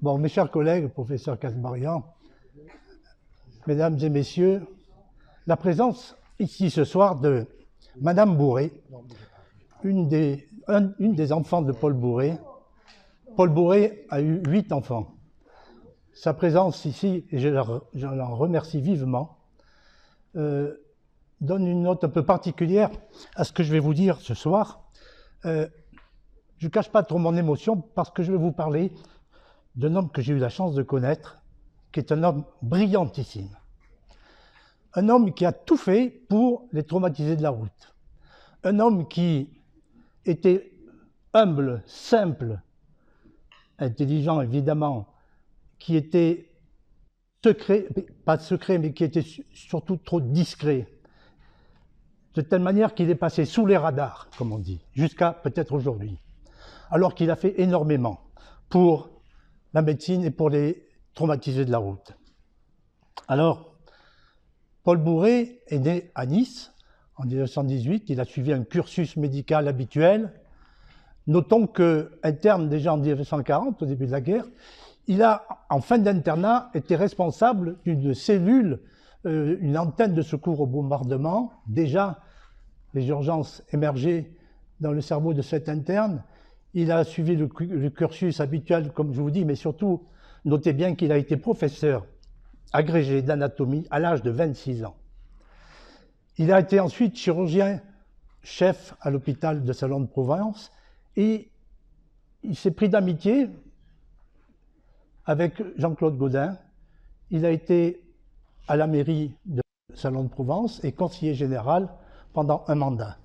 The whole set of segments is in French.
Bon, mes chers collègues, professeur Kasbarian, mesdames et messieurs, la présence ici ce soir de Madame Bourré, une des enfants de Paul Bourré. Paul Bourré a eu 8 enfants. Sa présence ici, et je l'en remercie vivement, donne une note un peu particulière à ce que je vais vous dire ce soir. Je ne cache pas trop mon émotion parce que je vais vous parler d'un homme que j'ai eu la chance de connaître, qui est un homme brillantissime. Un homme qui a tout fait pour les traumatisés de la route. Un homme qui était humble, simple, intelligent évidemment, qui était secret, pas secret, mais qui était surtout trop discret. De telle manière qu'il est passé sous les radars, comme on dit, jusqu'à peut-être aujourd'hui. Alors qu'il a fait énormément pour la médecine et pour les traumatisés de la route. Alors, Paul Bourré est né à Nice en 1918. Il a suivi un cursus médical habituel. Notons qu'interne déjà en 1940, au début de la guerre, il a, en fin d'internat, été responsable d'une cellule, une antenne de secours au bombardement. Déjà, les urgences émergeaient dans le cerveau de cet interne. Il a suivi le cursus habituel, comme je vous dis, mais surtout, notez bien qu'il a été professeur agrégé d'anatomie à l'âge de 26 ans. Il a été ensuite chirurgien-chef à l'hôpital de Salon-de-Provence et il s'est pris d'amitié avec Jean-Claude Gaudin. Il a été à la mairie de Salon-de-Provence et conseiller général pendant un mandat.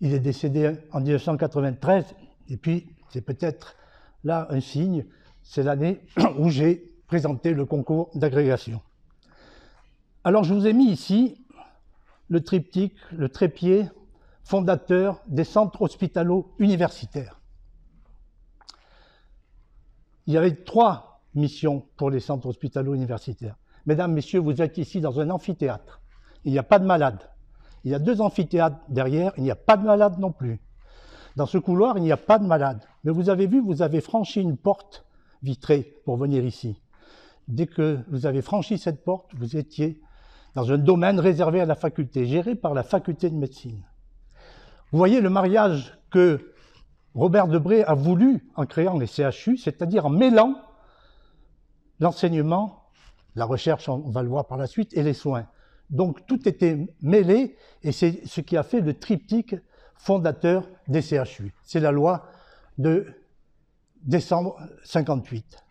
Il est décédé en 1993, et puis c'est peut-être là un signe, c'est l'année où j'ai présenté le concours d'agrégation. Alors je vous ai mis ici le triptyque, le trépied fondateur des centres hospitalo-universitaires. Il y avait 3 missions pour les centres hospitalo-universitaires. Mesdames, messieurs, vous êtes ici dans un amphithéâtre. Il n'y a pas de malades. Il y a 2 amphithéâtres derrière, il n'y a pas de malade non plus. Dans ce couloir, il n'y a pas de malade. Mais vous avez vu, vous avez franchi une porte vitrée pour venir ici. Dès que vous avez franchi cette porte, vous étiez dans un domaine réservé à la faculté, géré par la faculté de médecine. Vous voyez le mariage que Robert Debré a voulu en créant les CHU, c'est-à-dire en mêlant l'enseignement, la recherche, on va le voir par la suite, et les soins. Donc tout était mêlé et c'est ce qui a fait le triptyque fondateur des CHU. C'est la loi de décembre 58.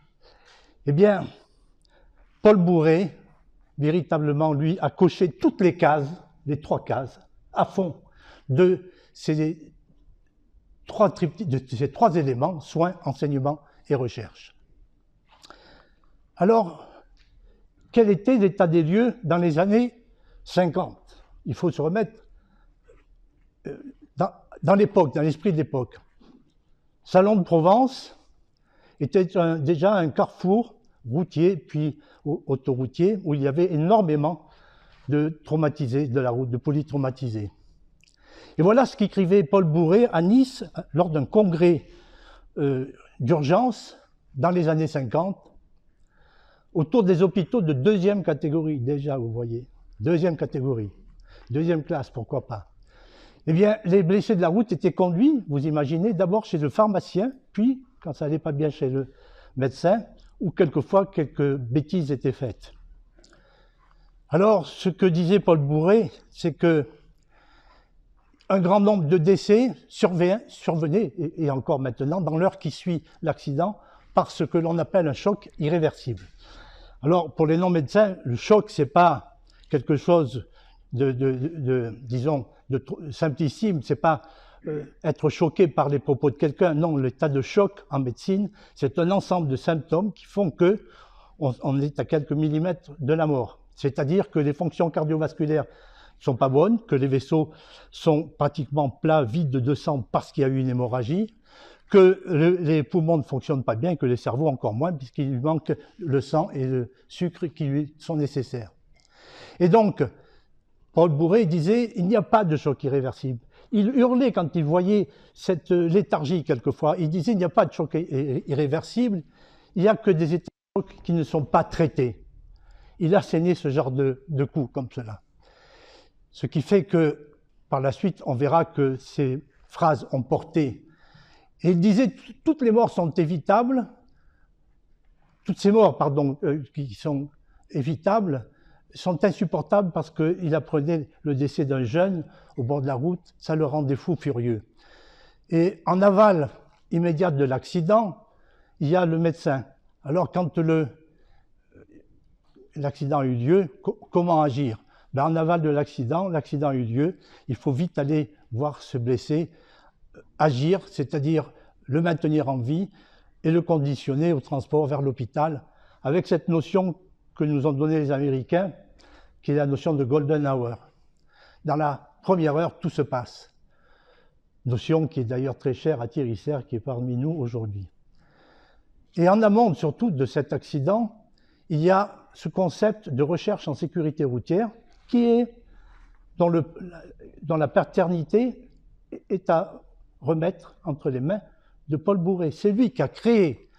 Eh bien, Paul Bourré, véritablement, lui, a coché toutes les cases, les 3 cases, à fond de ces 3 éléments, soins, enseignement et recherche. Alors, quel était l'état des lieux dans les années 50? Il faut se remettre dans l'époque, dans l'esprit de l'époque. Salon-de-Provence était déjà un carrefour routier, puis autoroutier, où il y avait énormément de traumatisés de la route, de polytraumatisés. Et voilà ce qu'écrivait Paul Bourré à Nice lors d'un congrès d'urgence dans les années 50, autour des hôpitaux de 2e catégorie, déjà, vous voyez, 2e catégorie, 2e classe, pourquoi pas. Eh bien, les blessés de la route étaient conduits, vous imaginez, d'abord chez le pharmacien, puis, quand ça n'allait pas bien, chez le médecin, où quelquefois quelques bêtises étaient faites. Alors, ce que disait Paul Bourré, c'est que un grand nombre de décès survenaient, et encore maintenant, dans l'heure qui suit l'accident, par ce que l'on appelle un choc irréversible. Alors, pour les non-médecins, le choc, c'est pas quelque chose disons, de simplissime, c'est pas être choqué par les propos de quelqu'un. Non, l'état de choc en médecine, c'est un ensemble de symptômes qui font que on est à quelques millimètres de la mort. C'est-à-dire que les fonctions cardiovasculaires sont pas bonnes, que les vaisseaux sont pratiquement plats, vides de sang parce qu'il y a eu une hémorragie, que les poumons ne fonctionnent pas bien, que les cerveaux encore moins, puisqu'il lui manque le sang et le sucre qui lui sont nécessaires. Et donc, Paul Bourré disait, il n'y a pas de choc irréversible. Il hurlait quand il voyait cette léthargie quelquefois. Il disait, il n'y a pas de choc irréversible. il n'y a que des États qui ne sont pas traités. Il a asséné ce genre de coups comme cela. Ce qui fait que, par la suite, on verra que ces phrases ont porté. Et il disait, toutes les morts sont évitables, toutes ces morts, pardon, qui sont évitables, sont insupportables parce qu'il apprenait le décès d'un jeune au bord de la route, ça le rendait fou furieux. Et en aval immédiat de l'accident, il y a le médecin. Alors quand l'accident a eu lieu, comment agir? Ben, en aval de l'accident a eu lieu, il faut vite aller voir ce blessé, agir, c'est-à-dire le maintenir en vie et le conditionner au transport vers l'hôpital, avec cette notion que nous ont donnée les Américains, qui est la notion de golden hour. Dans la première heure, tout se passe. Notion qui est d'ailleurs très chère à Thierry Serre, qui est parmi nous aujourd'hui. Et en amont, surtout, de cet accident, il y a ce concept de recherche en sécurité routière qui est, dont la paternité est à remettre entre les mains de Paul Bourret. C'est lui qui a créé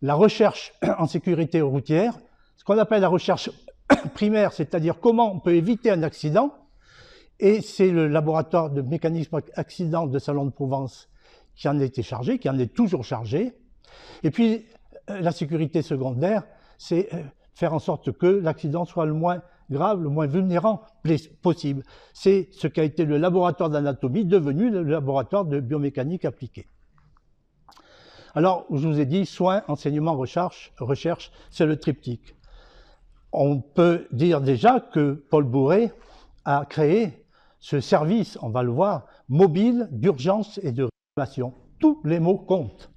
la recherche en sécurité routière, ce qu'on appelle la recherche primaire, c'est-à-dire comment on peut éviter un accident. Et c'est le laboratoire de mécanisme accident de Salon de Provence qui en était chargé, qui en est toujours chargé. Et puis, la sécurité secondaire, c'est faire en sorte que l'accident soit le moins grave, le moins vulnérant possible. C'est ce qu'a été le laboratoire d'anatomie, devenu le laboratoire de biomécanique appliquée. Alors, je vous ai dit, soins, enseignement, recherche, c'est le triptyque. On peut dire déjà que Paul Bourret a créé ce service, on va le voir, mobile d'urgence et de réanimation. Tous les mots comptent.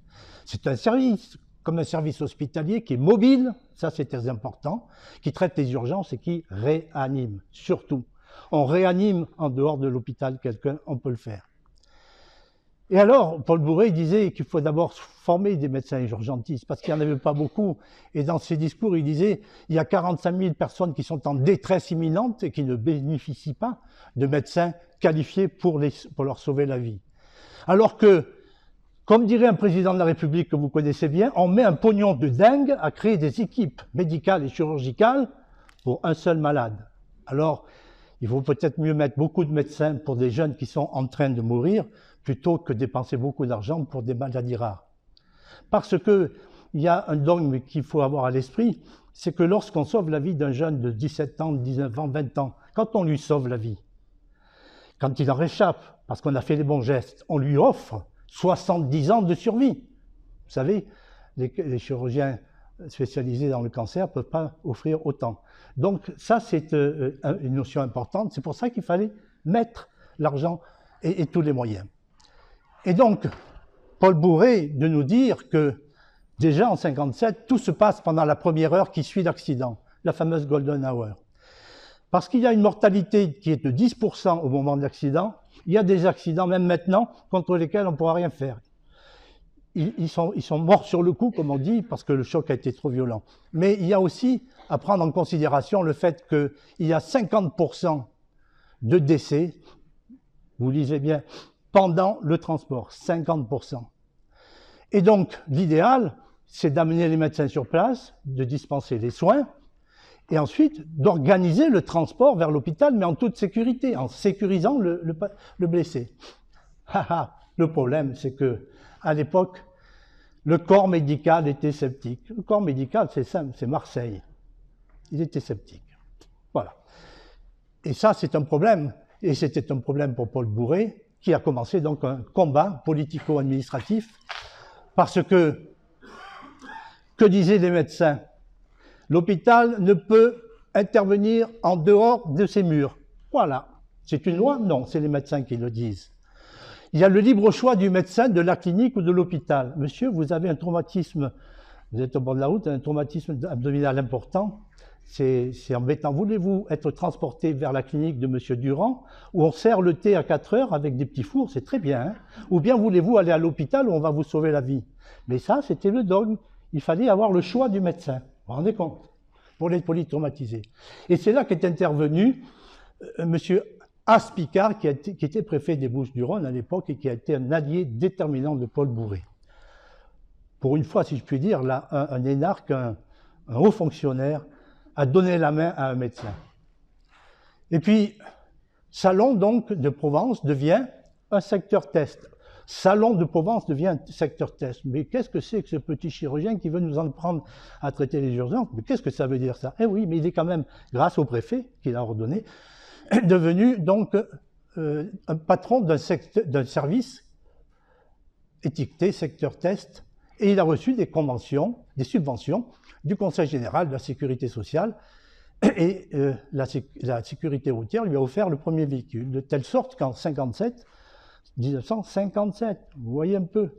C'est un service, comme un service hospitalier, qui est mobile, ça c'est très important, qui traite les urgences et qui réanime, surtout. On réanime en dehors de l'hôpital quelqu'un, on peut le faire. Et alors, Paul Bourret disait qu'il faut d'abord former des médecins urgentistes, parce qu'il n'y en avait pas beaucoup. Et dans ses discours, il disait il y a 45 000 personnes qui sont en détresse imminente et qui ne bénéficient pas de médecins qualifiés pour leur sauver la vie. Alors que, comme dirait un président de la République que vous connaissez bien, on met un pognon de dingue à créer des équipes médicales et chirurgicales pour un seul malade. Alors, il vaut peut-être mieux mettre beaucoup de médecins pour des jeunes qui sont en train de mourir, plutôt que dépenser beaucoup d'argent pour des maladies rares. Parce qu'il y a un dogme qu'il faut avoir à l'esprit, c'est que lorsqu'on sauve la vie d'un jeune de 17 ans, 19 ans, 20 ans, quand on lui sauve la vie, quand il en réchappe, parce qu'on a fait les bons gestes, on lui offre 70 ans de survie. Vous savez, les chirurgiens spécialisés dans le cancer ne peuvent pas offrir autant. Donc ça, c'est une notion importante. C'est pour ça qu'il fallait mettre l'argent et tous les moyens. Et donc, Paul Bourret de nous dire que déjà en 1957, tout se passe pendant la première heure qui suit l'accident, la fameuse golden hour. Parce qu'il y a une mortalité qui est de 10% au moment de l'accident, il y a des accidents, même maintenant, contre lesquels on ne pourra rien faire. Ils sont morts sur le coup, comme on dit, parce que le choc a été trop violent. Mais il y a aussi à prendre en considération le fait qu'il y a 50% de décès, vous lisez bien, pendant le transport, 50%. Et donc, l'idéal, c'est d'amener les médecins sur place, de dispenser les soins, et ensuite d'organiser le transport vers l'hôpital, mais en toute sécurité, en sécurisant le blessé. Le problème, c'est que à l'époque, le corps médical était sceptique. Le corps médical, c'est simple, c'est Marseille. Il était sceptique. Voilà. Et ça, c'est un problème. Et c'était un problème pour Paul Bourret, qui a commencé donc un combat politico-administratif, parce que disaient les médecins? L'hôpital ne peut intervenir en dehors de ses murs. Voilà. C'est une loi? Non, c'est les médecins qui le disent. Il y a le libre choix du médecin, de la clinique ou de l'hôpital. Monsieur, vous avez un traumatisme, vous êtes au bord de la route, un traumatisme abdominal important, c'est embêtant. Voulez-vous être transporté vers la clinique de monsieur Durand, où on sert le thé à 4 heures avec des petits fours, c'est très bien, hein? Ou bien voulez-vous aller à l'hôpital où on va vous sauver la vie? Mais ça, c'était le dogme. Il fallait avoir le choix du médecin. Vous vous rendez compte? Pour les polytraumatisés. Et c'est là qu'est intervenu monsieur Aspicard, qui était préfet des Bouches-du-Rhône à l'époque et qui a été un allié déterminant de Paul Bourret. pour une fois, si je puis dire, là, un énarque, un haut fonctionnaire, a donné la main à un médecin. Et puis, Salon donc de Provence devient un secteur test. Salon de Provence devient un secteur test. Mais qu'est-ce que c'est que ce petit chirurgien qui veut nous en prendre à traiter les urgences? Mais qu'est-ce que ça veut dire ça? Eh oui, mais il est quand même, grâce au préfet qui l'a ordonné, devenu donc un patron d'un service étiqueté secteur test, et il a reçu des conventions, des subventions du Conseil général de la sécurité sociale, et la sécurité routière lui a offert le premier véhicule, de telle sorte qu'en 1957, vous voyez un peu,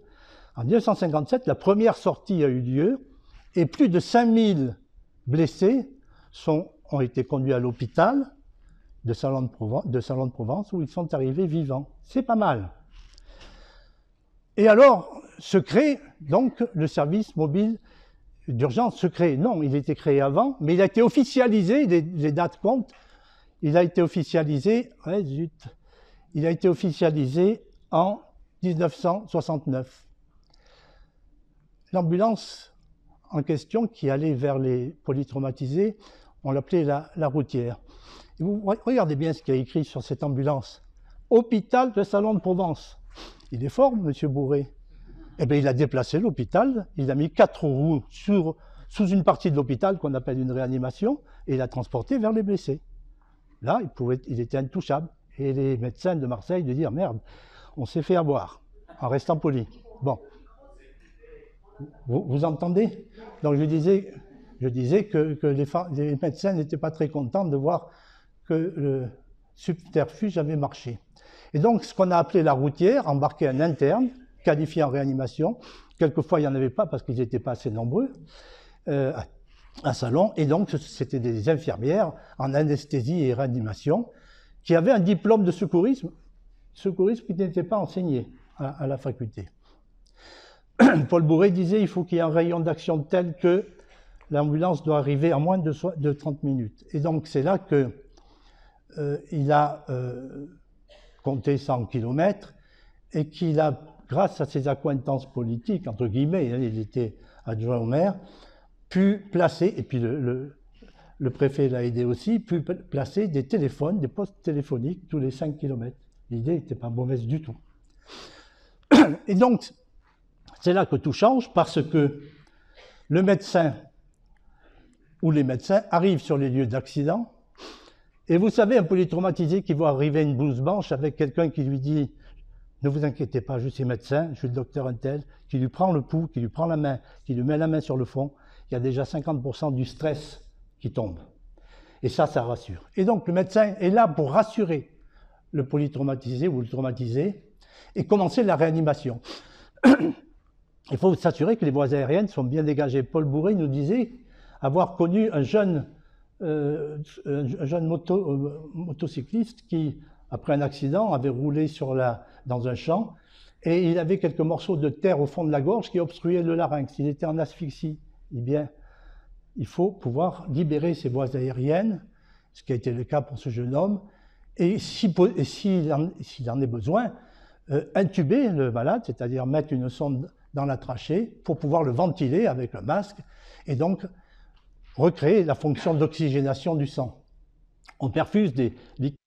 en 1957, la première sortie a eu lieu, et plus de 5000 blessés ont été conduits à l'hôpital de Salon de Provence, où ils sont arrivés vivants. C'est pas mal. Et alors, se crée donc le service mobile d'urgence. Se crée, non, il était créé avant, mais il a été officialisé, les dates comptent, il a été officialisé, ouais, zut, il a été officialisé en 1969. L'ambulance en question, qui allait vers les polytraumatisés, on l'appelait la routière. Et vous regardez bien ce qu'il y a écrit sur cette ambulance. Hôpital de Salon de Provence. Il est fort, M. Bourré. Eh bien, il a déplacé l'hôpital, il a mis 4 roues sous une partie de l'hôpital qu'on appelle une réanimation, et il a transporté vers les blessés. Là, il était intouchable. Et les médecins de Marseille de dire, merde, on s'est fait avoir, en restant poli. Bon. Vous entendez? Donc je disais que les médecins n'étaient pas très contents de voir que le subterfuge avait marché. Et donc, ce qu'on a appelé la routière, embarquait un interne, qualifié en réanimation. Quelquefois, il n'y en avait pas parce qu'ils n'étaient pas assez nombreux à Salon. Et donc, c'était des infirmières en anesthésie et réanimation qui avaient un diplôme de secourisme qui n'était pas enseigné à la faculté. Paul Bourré disait qu'il faut qu'il y ait un rayon d'action tel que l'ambulance doit arriver en moins de 30 minutes. Et donc, c'est là qu'il a compté 100 km et qu'il a, grâce à ses accointances politiques, entre guillemets, il était adjoint au maire, pu placer, et puis le préfet l'a aidé aussi, pu placer des téléphones, des postes téléphoniques tous les 5 km. L'idée n'était pas mauvaise du tout. Et donc, c'est là que tout change, parce que le médecin ou les médecins arrivent sur les lieux d'accident, et vous savez, un polytraumatisé qui voit arriver une blouse blanche avec quelqu'un qui lui dit « Ne vous inquiétez pas, je suis médecin, je suis le docteur untel », qui lui prend le pouls, qui lui prend la main, qui lui met la main sur le front, il y a déjà 50% du stress qui tombe. Et ça rassure. Et donc, le médecin est là pour rassurer le polytraumatisé ou le traumatisé et commencer la réanimation. Il faut s'assurer que les voies aériennes sont bien dégagées. Paul Bourré nous disait avoir connu un jeune motocycliste qui, après un accident, avait roulé dans un champ et il avait quelques morceaux de terre au fond de la gorge qui obstruaient le larynx. Il était en asphyxie. Eh bien, il faut pouvoir libérer ces voies aériennes, ce qui a été le cas pour ce jeune homme, et s'il en est besoin, intuber le malade, c'est-à-dire mettre une sonde dans la trachée pour pouvoir le ventiler avec le masque et donc recréer la fonction d'oxygénation du sang. On perfuse des liquides,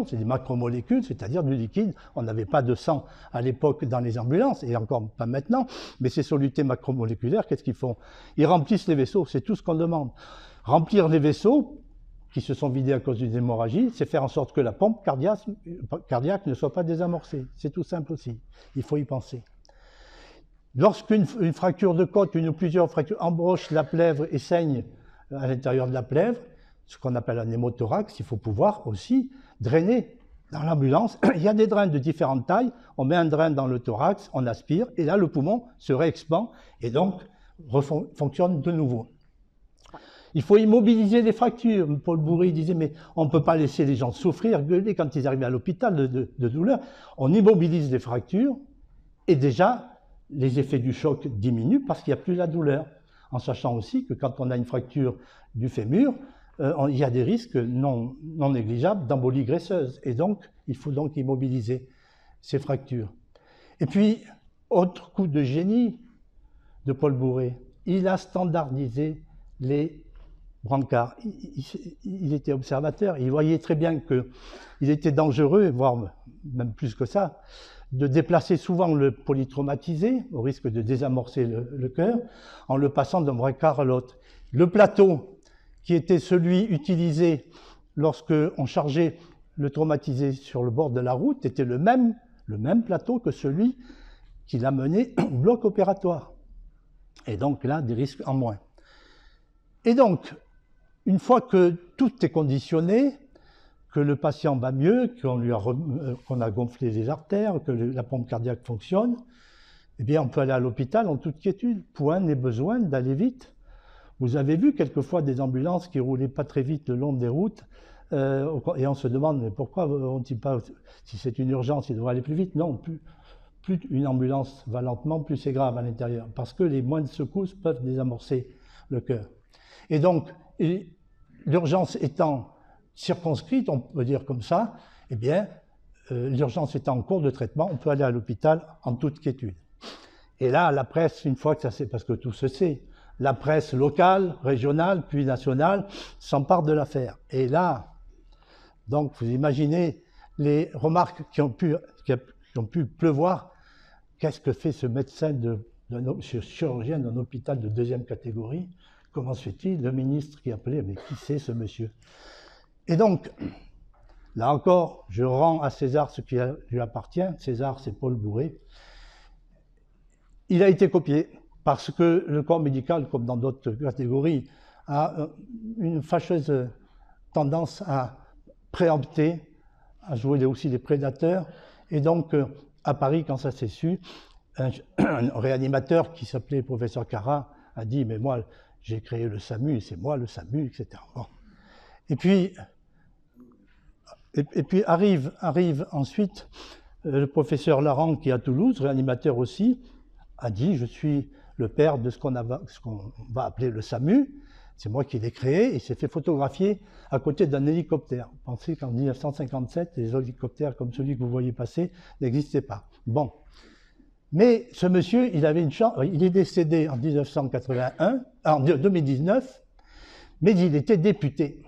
c'est des macromolécules, c'est-à-dire du liquide. On n'avait pas de sang à l'époque dans les ambulances, et encore pas maintenant, mais ces solutés macromoléculaires, qu'est-ce qu'ils font? Ils remplissent les vaisseaux, c'est tout ce qu'on demande. Remplir les vaisseaux qui se sont vidés à cause d'une hémorragie, c'est faire en sorte que la pompe cardiaque ne soit pas désamorcée. C'est tout simple aussi, il faut y penser. Lorsqu'une fracture de côte, une ou plusieurs fractures embrochent la plèvre et saignent à l'intérieur de la plèvre, ce qu'on appelle un hémothorax, il faut pouvoir aussi drainer. Dans l'ambulance, il y a des drains de différentes tailles, on met un drain dans le thorax, on aspire, et là le poumon se réexpand et donc fonctionne de nouveau. Il faut immobiliser les fractures. Paul Bourré disait, mais on ne peut pas laisser les gens souffrir, gueuler quand ils arrivent à l'hôpital de douleur. On immobilise les fractures et déjà, les effets du choc diminuent parce qu'il n'y a plus la douleur. En sachant aussi que quand on a une fracture du fémur, il y a des risques non négligeables d'embolie graisseuse. Et donc, il faut donc immobiliser ces fractures. Et puis, autre coup de génie, de Paul Bourret. Il a standardisé les brancards. Il était observateur, il voyait très bien qu'il était dangereux, voire même plus que ça, de déplacer souvent le polytraumatisé, au risque de désamorcer le cœur, en le passant d'un brancard à l'autre. Le plateau, qui était celui utilisé lorsque on chargeait le traumatisé sur le bord de la route, était le même plateau que celui qu'il a mené au bloc opératoire. Et donc là, des risques en moins. Et donc, une fois que tout est conditionné, que le patient va mieux, qu'on a gonflé les artères, que la pompe cardiaque fonctionne, eh bien, on peut aller à l'hôpital en toute quiétude. Point n'est besoin d'aller vite. Vous avez vu quelquefois des ambulances qui roulaient pas très vite le long des routes, et on se demande mais pourquoi on ne dit pas, si c'est une urgence, il devrait aller plus vite. Non, plus une ambulance va lentement, plus c'est grave à l'intérieur, parce que les moindres secousses peuvent désamorcer le cœur. Et donc, l'urgence étant circonscrite, on peut dire comme ça, eh bien, l'urgence étant en cours de traitement, on peut aller à l'hôpital en toute quiétude. Et là, la presse, une fois que ça s'est, parce que tout se sait, la presse locale, régionale, puis nationale, s'empare de l'affaire. Et là, donc, vous imaginez les remarques qui ont pu pleuvoir. Qu'est-ce que fait ce médecin, ce chirurgien d'un hôpital de deuxième catégorie? Comment se fait-il? Le ministre qui appelait, mais qui c'est ce monsieur? Et donc, là encore, je rends à César ce qui lui appartient. César, c'est Paul Bourret. Il a été copié parce que le corps médical, comme dans d'autres catégories, a une fâcheuse tendance à préempter, à jouer aussi les prédateurs. Et donc, à Paris, quand ça s'est su, un réanimateur qui s'appelait le professeur Carrat a dit « mais moi, j'ai créé le SAMU, c'est moi le SAMU, etc. » Bon. Et puis arrive ensuite le professeur Laurent, qui est à Toulouse, réanimateur aussi, a dit « je suis le père de ce qu'on va appeler le SAMU, c'est moi qui l'ai créé », et il s'est fait photographier à côté d'un hélicoptère. Pensez qu'en 1957, les hélicoptères comme celui que vous voyez passer n'existaient pas. Bon. Mais ce monsieur, il avait une chance, il est décédé en 2019, mais il était député.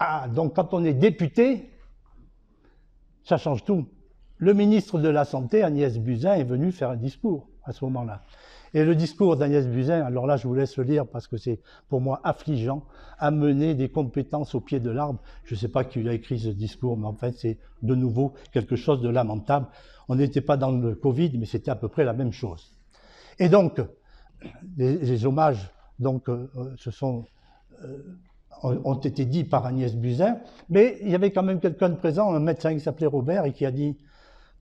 Ah, donc quand on est député, ça change tout. Le ministre de la Santé, Agnès Buzyn, est venu faire un discours à ce moment-là. Et le discours d'Agnès Buzyn, alors là je vous laisse le lire parce que c'est pour moi affligeant, amener des compétences au pied de l'arbre. Je ne sais pas qui a écrit ce discours, mais en fait c'est de nouveau quelque chose de lamentable. On n'était pas dans le Covid, mais c'était à peu près la même chose. Et donc, les hommages donc, ont été dits par Agnès Buzyn, mais il y avait quand même quelqu'un de présent, un médecin qui s'appelait Robert, et qui a dit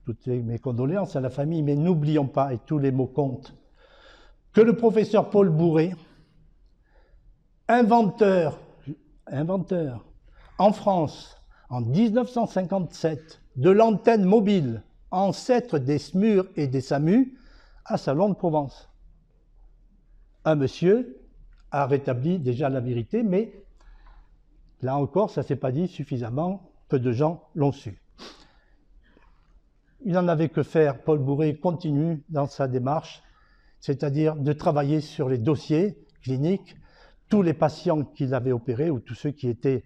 toutes mes condoléances à la famille, mais n'oublions pas, et tous les mots comptent, que le professeur Paul Bourret, inventeur en France, en 1957, de l'antenne mobile, ancêtre des SMUR et des SAMU, à Salon de Provence. Un monsieur a rétabli déjà la vérité, mais là encore, ça ne s'est pas dit suffisamment, peu de gens l'ont su. Il n'en avait que faire, Paul Bourret continue dans sa démarche, c'est-à-dire de travailler sur les dossiers cliniques, tous les patients qu'il avait opérés ou tous ceux qui étaient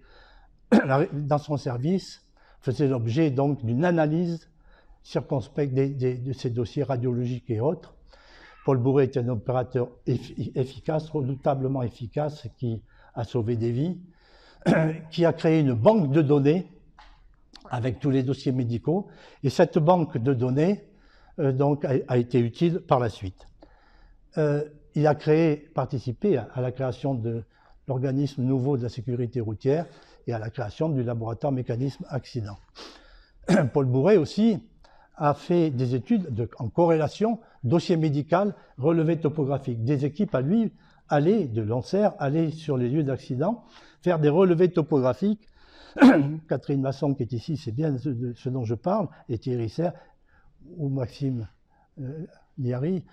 dans son service faisaient l'objet donc d'une analyse circonspecte de ces dossiers radiologiques et autres. Paul Bourret est un opérateur efficace, redoutablement efficace, qui a sauvé des vies, qui a créé une banque de données avec tous les dossiers médicaux, et cette banque de données donc, a été utile par la suite. Il a participé à la création de l'organisme nouveau de la sécurité routière et à la création du laboratoire mécanisme accident. Paul Bourret aussi a fait des études en corrélation, dossier médical, relevé topographique. Des équipes à lui de l'ANSER, aller sur les lieux d'accident, faire des relevés topographiques. Catherine Masson, qui est ici, c'est bien de ce dont je parle, et Thierry Serre, ou Maxime Liari,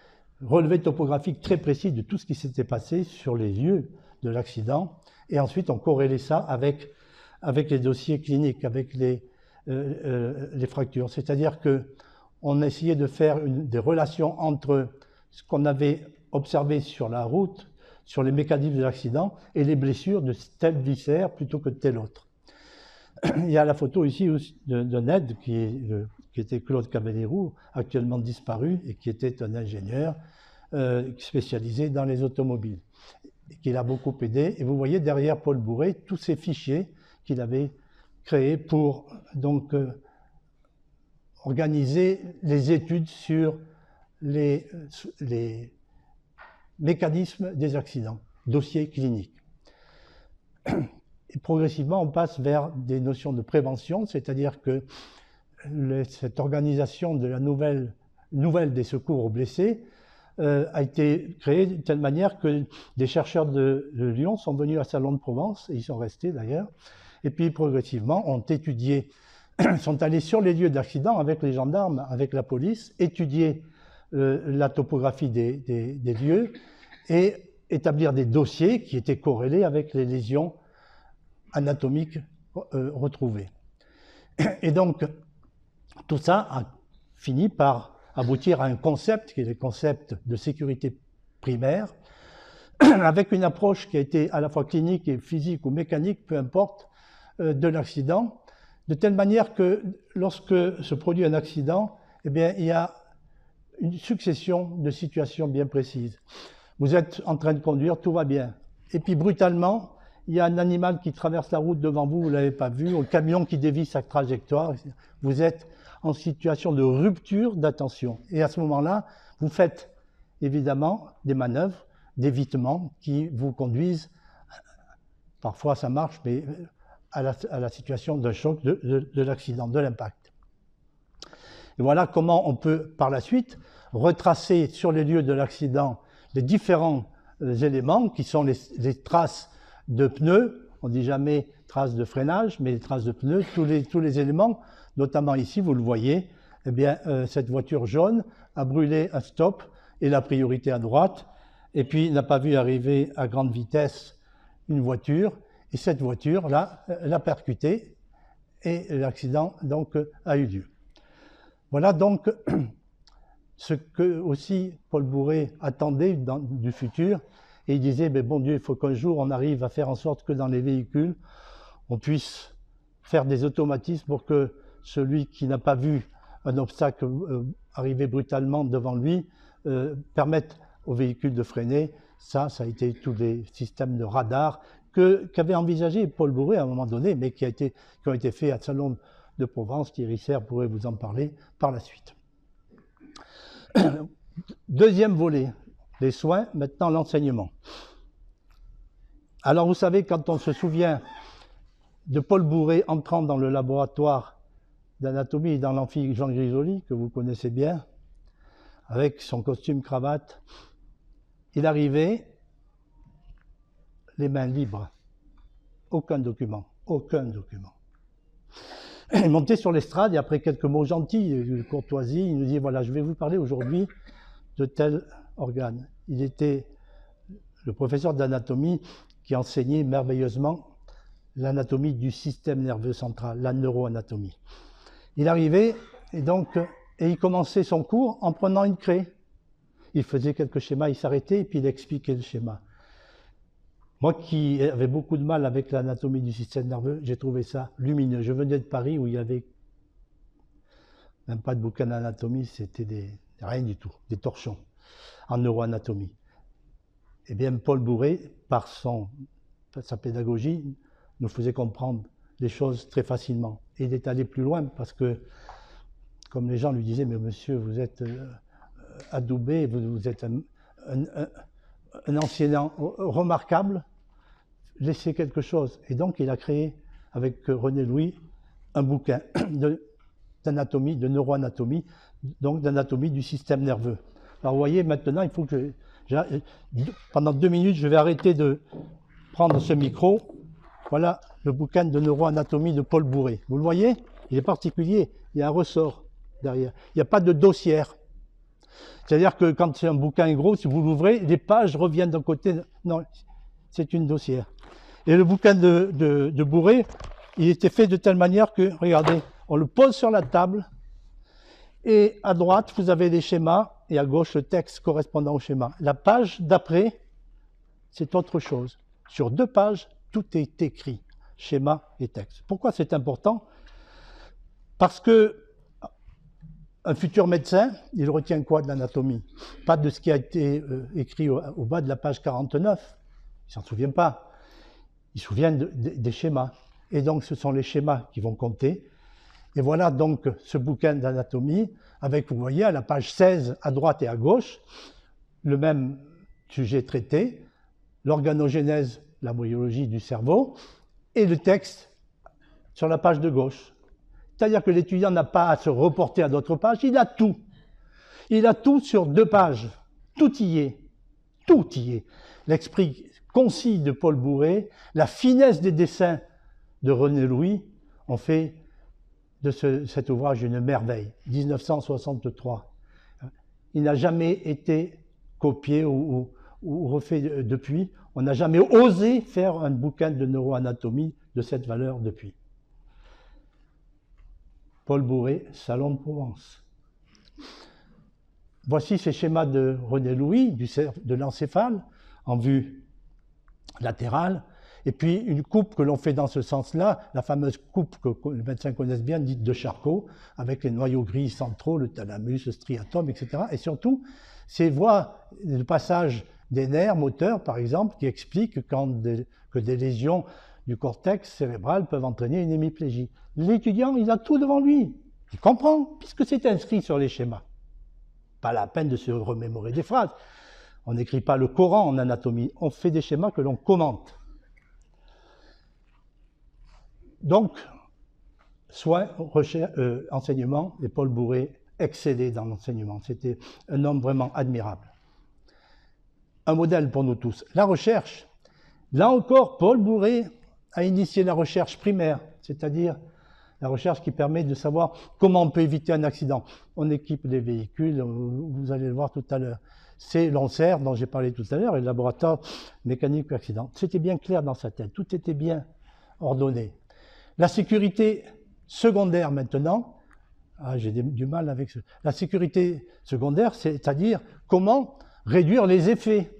relevé topographique très précis de tout ce qui s'était passé sur les lieux de l'accident, et ensuite on corrélait ça avec les dossiers cliniques, avec les fractures. C'est-à-dire qu'on essayait de faire des relations entre ce qu'on avait observé sur la route, sur les mécanismes de l'accident et les blessures de tel viscère plutôt que de tel autre. Il y a la photo ici d'un aide qui était Claude Cavallero, actuellement disparu, et qui était un ingénieur spécialisé dans les automobiles, et qui l'a beaucoup aidé. Et vous voyez derrière Paul Bourret tous ces fichiers qu'il avait créés pour donc organiser les études sur les mécanismes des accidents, dossiers cliniques. Et progressivement, on passe vers des notions de prévention, c'est-à-dire que cette organisation de la nouvelle des secours aux blessés a été créée de telle manière que des chercheurs de Lyon sont venus à Salon de Provence, et ils sont restés d'ailleurs, et puis progressivement ont étudié, sont allés sur les lieux d'accident avec les gendarmes, avec la police, étudier la topographie des lieux et établir des dossiers qui étaient corrélés avec les lésions anatomiques retrouvées. Et donc, tout ça a fini par aboutir à un concept qui est le concept de sécurité primaire, avec une approche qui a été à la fois clinique et physique ou mécanique, peu importe, de l'accident, de telle manière que lorsque se produit un accident, eh bien, il y a une succession de situations bien précises. Vous êtes en train de conduire, tout va bien. Et puis brutalement, il y a un animal qui traverse la route devant vous, vous ne l'avez pas vu, un camion qui dévie sa trajectoire. Vous êtes en situation de rupture d'attention. Et à ce moment-là, vous faites évidemment des manœuvres d'évitement qui vous conduisent, parfois ça marche, mais à la situation d'un choc de l'accident, de l'impact. Et voilà comment on peut, par la suite, retracer sur les lieux de l'accident les différents éléments qui sont les traces de pneus. On ne dit jamais traces de freinage, mais les traces de pneus, tous les éléments, notamment ici, vous le voyez, eh bien, cette voiture jaune a brûlé un stop et la priorité à droite, et puis n'a pas vu arriver à grande vitesse une voiture, et cette voiture-là l'a percutée, et l'accident donc a eu lieu. Voilà donc ce que aussi Paul Bourret attendait du futur, et il disait, mais bon Dieu, il faut qu'un jour on arrive à faire en sorte que dans les véhicules, on puisse faire des automatismes pour que celui qui n'a pas vu un obstacle arriver brutalement devant lui permette au véhicule de freiner. Ça a été tous les systèmes de radar qu'avait envisagé Paul Bourret à un moment donné, mais qui ont été faits à Salon de Provence. Thierry Serre pourrait vous en parler par la suite. Deuxième volet, les soins, maintenant l'enseignement. Alors vous savez, quand on se souvient de Paul Bourret entrant dans le laboratoire d'anatomie dans l'amphi Jean Grisoli, que vous connaissez bien, avec son costume cravate, il arrivait les mains libres, aucun document, aucun document. Il montait sur l'estrade et après quelques mots gentils, de courtoisie, il nous dit, voilà, je vais vous parler aujourd'hui de tel organe. Il était le professeur d'anatomie qui enseignait merveilleusement l'anatomie du système nerveux central, la neuroanatomie. Il arrivait et il commençait son cours en prenant une craie. Il faisait quelques schémas, il s'arrêtait et puis il expliquait le schéma. Moi qui avais beaucoup de mal avec l'anatomie du système nerveux, j'ai trouvé ça lumineux. Je venais de Paris où il n'y avait même pas de bouquin d'anatomie, c'était rien du tout, des torchons en neuroanatomie. Et bien Paul Bourret, par sa pédagogie, nous faisait comprendre les choses très facilement. Et il est allé plus loin parce que, comme les gens lui disaient, mais monsieur, vous êtes adoubé, vous êtes un enseignant remarquable, laissez quelque chose. Et donc il a créé, avec René Louis, un bouquin d'anatomie, de neuroanatomie, donc d'anatomie du système nerveux. Alors vous voyez, maintenant, il faut que pendant 2 minutes, je vais arrêter de prendre ce micro. Voilà le bouquin de neuroanatomie de Paul Bourret. Vous le voyez? Il est particulier, il y a un ressort derrière. Il n'y a pas de dossière. C'est-à-dire que quand c'est un bouquin gros, si vous l'ouvrez, les pages reviennent d'un côté. Non, c'est une dossière. Et le bouquin de Bourret, il était fait de telle manière que, regardez, on le pose sur la table, et à droite, vous avez les schémas et à gauche le texte correspondant au schéma. La page d'après, c'est autre chose. Sur 2 pages, tout est écrit, schéma et texte. Pourquoi c'est important? Parce que un futur médecin, il retient quoi de l'anatomie? Pas de ce qui a été écrit au bas de la page 49. Il ne s'en souvient pas. Il se souvient des schémas. Et donc, ce sont les schémas qui vont compter. Et voilà donc ce bouquin d'anatomie avec, vous voyez, à la page 16, à droite et à gauche, le même sujet traité, l'organogénèse, la biologie du cerveau, et le texte sur la page de gauche. C'est-à-dire que l'étudiant n'a pas à se reporter à d'autres pages, il a tout. Il a tout sur 2 pages. Tout y est. Tout y est. L'esprit concis de Paul Bourret, la finesse des dessins de René Louis ont fait de cet ouvrage une merveille. 1963. Il n'a jamais été copié ou refait depuis. On n'a jamais osé faire un bouquin de neuroanatomie de cette valeur depuis. Paul Bourret, Salon de Provence. Voici ces schémas de René Louis, de l'encéphale, en vue latérale, et puis une coupe que l'on fait dans ce sens-là, la fameuse coupe que les médecins connaissent bien, dite de Charcot, avec les noyaux gris centraux, le thalamus, le striatum, etc. Et surtout, ces voies, le passage des nerfs moteurs, par exemple, qui expliquent que des lésions du cortex cérébral peuvent entraîner une hémiplégie. L'étudiant, il a tout devant lui. Il comprend, puisque c'est inscrit sur les schémas. Pas la peine de se remémorer des phrases. On n'écrit pas le Coran en anatomie, on fait des schémas que l'on commente. Donc, soins, recherche, enseignement, et Paul Bourret excellait dans l'enseignement. C'était un homme vraiment admirable. Un modèle pour nous tous. La recherche, là encore, Paul Bourret a initié la recherche primaire, c'est-à-dire la recherche qui permet de savoir comment on peut éviter un accident. On équipe des véhicules, vous allez le voir tout à l'heure. C'est l'ANSER dont j'ai parlé tout à l'heure, et le laboratoire mécanique accident. C'était bien clair dans sa tête, tout était bien ordonné. La sécurité secondaire maintenant, j'ai du mal avec ça. La sécurité secondaire, c'est-à-dire comment réduire les effets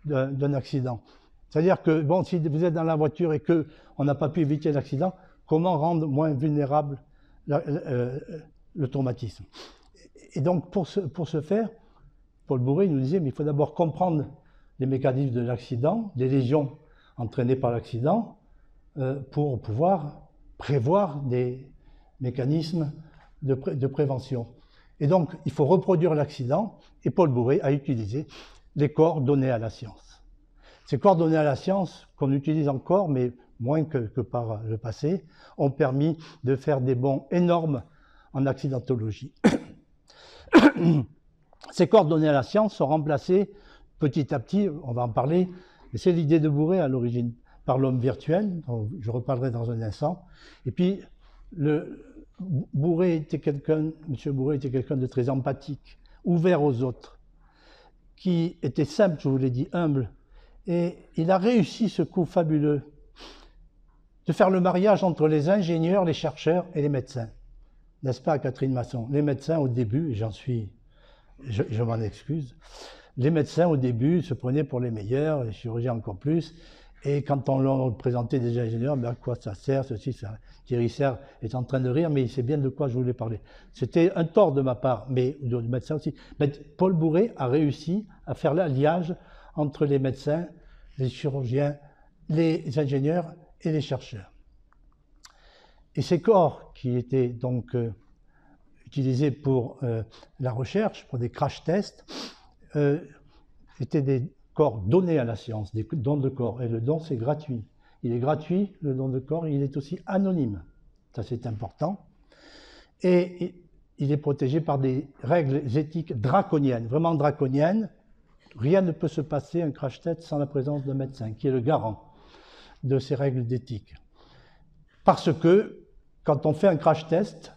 d'un accident. C'est-à-dire que, bon, si vous êtes dans la voiture et qu'on n'a pas pu éviter l'accident, comment rendre moins vulnérable le traumatisme. Et donc, pour ce faire, Paul Bourret nous disait, mais il faut d'abord comprendre les mécanismes de l'accident, les lésions entraînées par l'accident, pour pouvoir prévoir des mécanismes de prévention. Et donc, il faut reproduire l'accident, et Paul Bourret a utilisé les coordonnées à la science. Ces coordonnées à la science, qu'on utilise encore, mais moins que par le passé, ont permis de faire des bonds énormes en accidentologie. Ces coordonnées à la science sont remplacées petit à petit, on va en parler, mais c'est l'idée de Bourret à l'origine, par l'homme virtuel, dont je reparlerai dans un instant. Et puis, M. Bourret était quelqu'un de très empathique, ouvert aux autres, qui était simple, je vous l'ai dit, humble. Et il a réussi ce coup fabuleux de faire le mariage entre les ingénieurs, les chercheurs et les médecins. N'est-ce pas, Catherine Masson? Les médecins, au début, et je m'en excuse, les médecins, au début, se prenaient pour les meilleurs, les chirurgiens encore plus. Et quand on leur présentait des ingénieurs, ben à quoi ça sert, ceci, ça. Thierry Serre est en train de rire, mais il sait bien de quoi je voulais parler. C'était un tort de ma part, mais du médecin aussi. Mais Paul Bourret a réussi à faire l'alliage entre les médecins, les chirurgiens, les ingénieurs et les chercheurs. Et ces corps qui étaient donc utilisés pour la recherche, pour des crash tests, étaient des corps donnés à la science, des dons de corps. Et le don, c'est gratuit. Il est gratuit, le don de corps, il est aussi anonyme. Ça, c'est important. Et il est protégé par des règles éthiques draconiennes, vraiment draconiennes. Rien ne peut se passer, un crash test, sans la présence d'un médecin, qui est le garant de ces règles d'éthique. Parce que, quand on fait un crash test,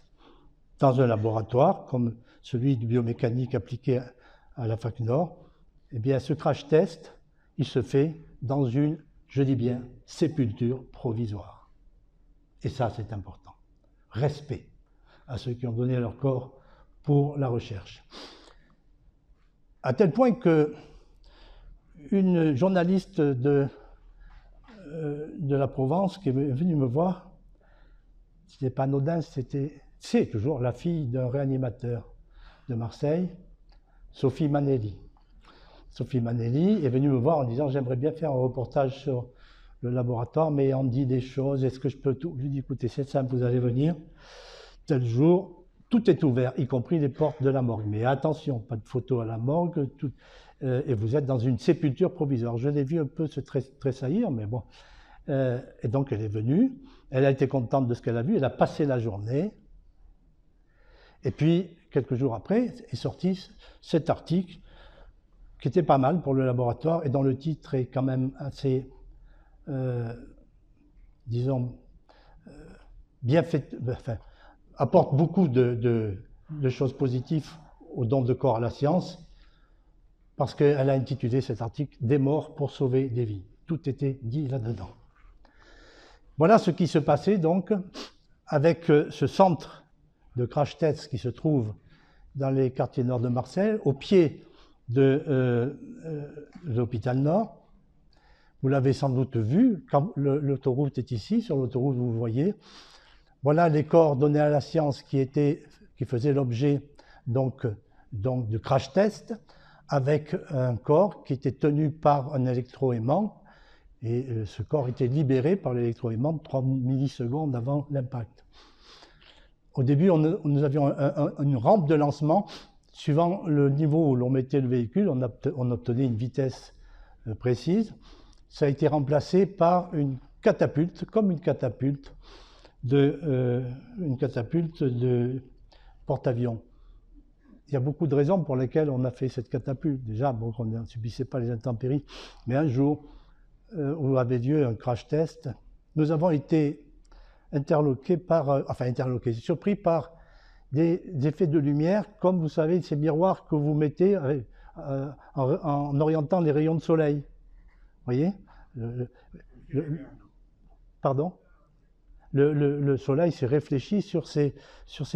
dans un laboratoire, comme celui du biomécanique appliqué à la Fac Nord, eh bien, ce crash test, il se fait dans une, je dis bien, sépulture provisoire. Et ça, c'est important. Respect à ceux qui ont donné leur corps pour la recherche. À tel point que une journaliste de la Provence qui est venue me voir, c'était pas anodin, c'est toujours la fille d'un réanimateur de Marseille, Sophie Manelli. Sophie Manelli est venue me voir en disant « J'aimerais bien faire un reportage sur le laboratoire, mais on me dit des choses, est-ce que je peux tout ?» Je lui dis « Écoutez, c'est simple, vous allez venir, tel jour, tout est ouvert, y compris les portes de la morgue. Mais attention, pas de photos à la morgue, et vous êtes dans une sépulture provisoire. » Je l'ai vu un peu se tressaillir, mais bon. Et donc elle est venue, elle a été contente de ce qu'elle a vu, elle a passé la journée. Et puis, quelques jours après, est sorti cet article qui était pas mal pour le laboratoire et dont le titre est quand même assez, disons, bien fait, enfin, apporte beaucoup de choses positives au don de corps à la science, parce qu'elle a intitulé cet article « Des morts pour sauver des vies ». Tout était dit là-dedans. Voilà ce qui se passait donc avec ce centre de crash test qui se trouve dans les quartiers nord de Marseille, au pied de l'hôpital Nord. Vous l'avez sans doute vu, quand l'autoroute est ici, sur l'autoroute vous voyez. Voilà les coordonnées à la science qui faisaient l'objet donc de crash test, avec un corps qui était tenu par un électroaimant, et ce corps était libéré par l'électroaimant 3 millisecondes avant l'impact. Au début, nous avions une rampe de lancement. Suivant le niveau où l'on mettait le véhicule, on obtenait une vitesse précise. Ça a été remplacé par une catapulte, comme une catapulte de porte-avions. Il y a beaucoup de raisons pour lesquelles on a fait cette catapulte. Déjà, bon, on ne subissait pas les intempéries, mais un jour où avait lieu un crash test, nous avons été surpris par des effets de lumière, comme vous savez, ces miroirs que vous mettez en orientant les rayons de soleil. Vous voyez pardon. Le soleil s'est réfléchi sur ces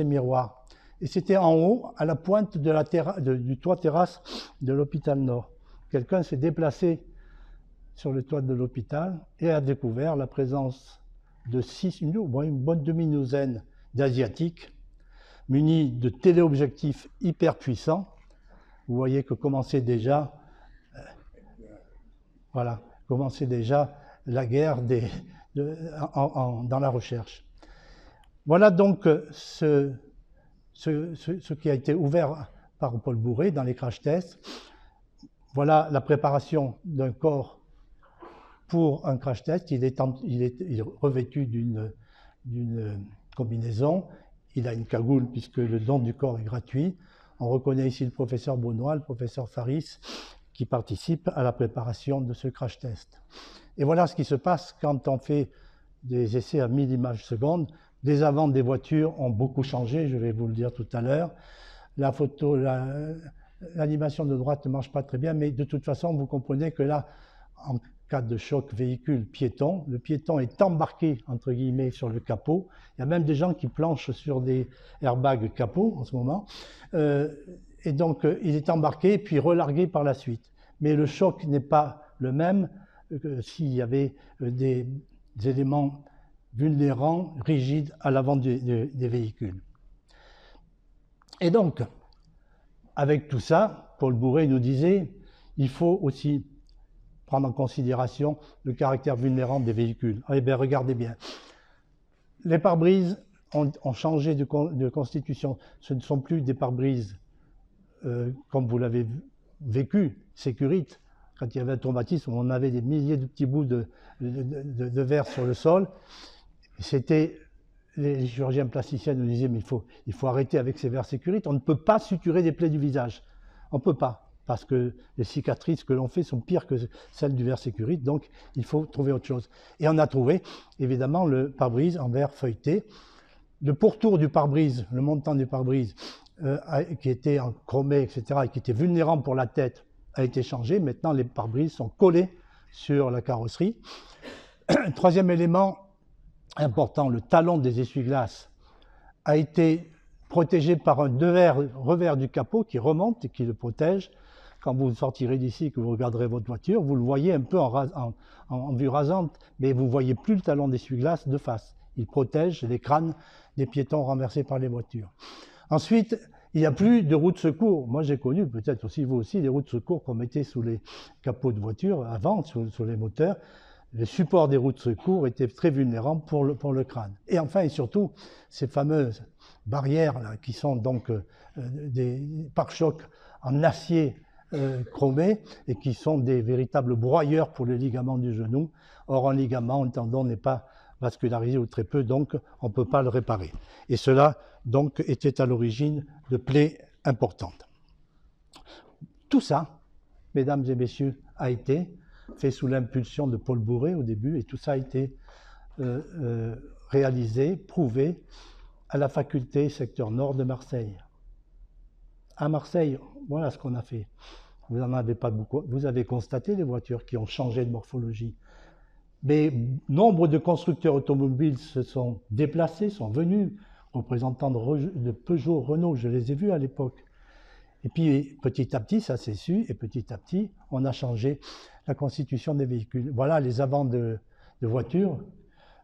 miroirs. Et c'était en haut, à la pointe du toit terrasse de l'hôpital Nord. Quelqu'un s'est déplacé sur le toit de l'hôpital et a découvert la présence de une bonne demi-douzaine d'Asiatiques munis de téléobjectifs hyper puissants. Vous voyez que commençait déjà la guerre dans la recherche. Voilà donc ce qui a été ouvert par Paul Bourret dans les crash tests. Voilà la préparation d'un corps pour un crash test. Il est revêtu d'une combinaison. Il a une cagoule puisque le don du corps est gratuit. On reconnaît ici le professeur Benoît, le professeur Faris, qui participent à la préparation de ce crash test. Et voilà ce qui se passe quand on fait des essais à 1000 images secondes. Les avants des voitures ont beaucoup changé, je vais vous le dire tout à l'heure. La photo, l'animation de droite ne marche pas très bien, mais de toute façon, vous comprenez que là, en cas de choc véhicule-piéton, le piéton est embarqué, entre guillemets, sur le capot. Il y a même des gens qui planchent sur des airbags capot en ce moment. Et donc, il est embarqué puis relargué par la suite. Mais le choc n'est pas le même que s'il y avait des éléments vulnérants, rigides à l'avant des véhicules. Et donc, avec tout ça, Paul Bourret nous disait, il faut aussi prendre en considération le caractère vulnérant des véhicules. Eh bien, regardez bien. Les pare-brises ont changé de constitution. Ce ne sont plus des pare-brises comme vous l'avez vécu, Sécurite. Quand il y avait un traumatisme, on avait des milliers de petits bouts de verre sur le sol. Les chirurgiens plasticiens nous disaient, mais il faut arrêter avec ces verres Sécurite. On ne peut pas suturer des plaies du visage. On ne peut pas, parce que les cicatrices que l'on fait sont pires que celles du verre Sécurite, donc il faut trouver autre chose. Et on a trouvé, évidemment, le pare-brise en verre feuilleté. Le pourtour du pare-brise, le montant du pare-brise, qui était en chromé, etc., et qui était vulnérant pour la tête, a été changé. Maintenant, les pare-brises sont collés sur la carrosserie. Troisième élément important, le talon des essuie-glaces a été protégé par un revers du capot qui remonte et qui le protège. quand vous sortirez d'ici, que vous regarderez votre voiture, vous le voyez un peu en vue rasante, mais vous ne voyez plus le talon d'essuie-glace de face. Il protège les crânes des piétons renversés par les voitures. Ensuite, il n'y a plus de roues de secours. Moi, j'ai connu, peut-être aussi vous aussi, des roues de secours qu'on mettait sous les capots de voiture, avant, sous les moteurs. Le support des roues de secours était très vulnérable pour le crâne. Et enfin et surtout, ces fameuses barrières là, qui sont donc des pare-chocs en acier chromé et qui sont des véritables broyeurs pour les ligaments du genou. Or, un ligament, un tendon n'est pas vascularisé ou très peu, donc on ne peut pas le réparer. Et cela donc était à l'origine de plaies importantes. Tout ça, mesdames et messieurs, a été fait sous l'impulsion de Paul Bourret au début, et tout ça a été réalisé, prouvé à la faculté secteur nord de Marseille. À Marseille, voilà ce qu'on a fait. Vous n'en avez pas beaucoup. Vous avez constaté les voitures qui ont changé de morphologie. Mais nombre de constructeurs automobiles se sont déplacés, sont venus, représentants de Peugeot, Renault, je les ai vus à l'époque. Et puis petit à petit, ça s'est su, et petit à petit, on a changé la constitution des véhicules. Voilà les avants de voitures.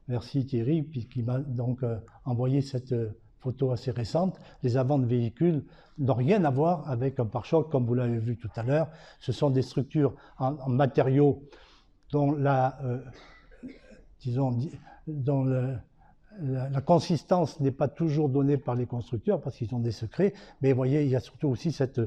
Merci Thierry, qui m'a donc envoyé cette photo assez récente. Les avants de véhicules n'ont rien à voir avec un pare-choc, comme vous l'avez vu tout à l'heure. Ce sont des structures en matériaux dont la consistance n'est pas toujours donnée par les constructeurs parce qu'ils ont des secrets, mais vous voyez, il y a surtout aussi cette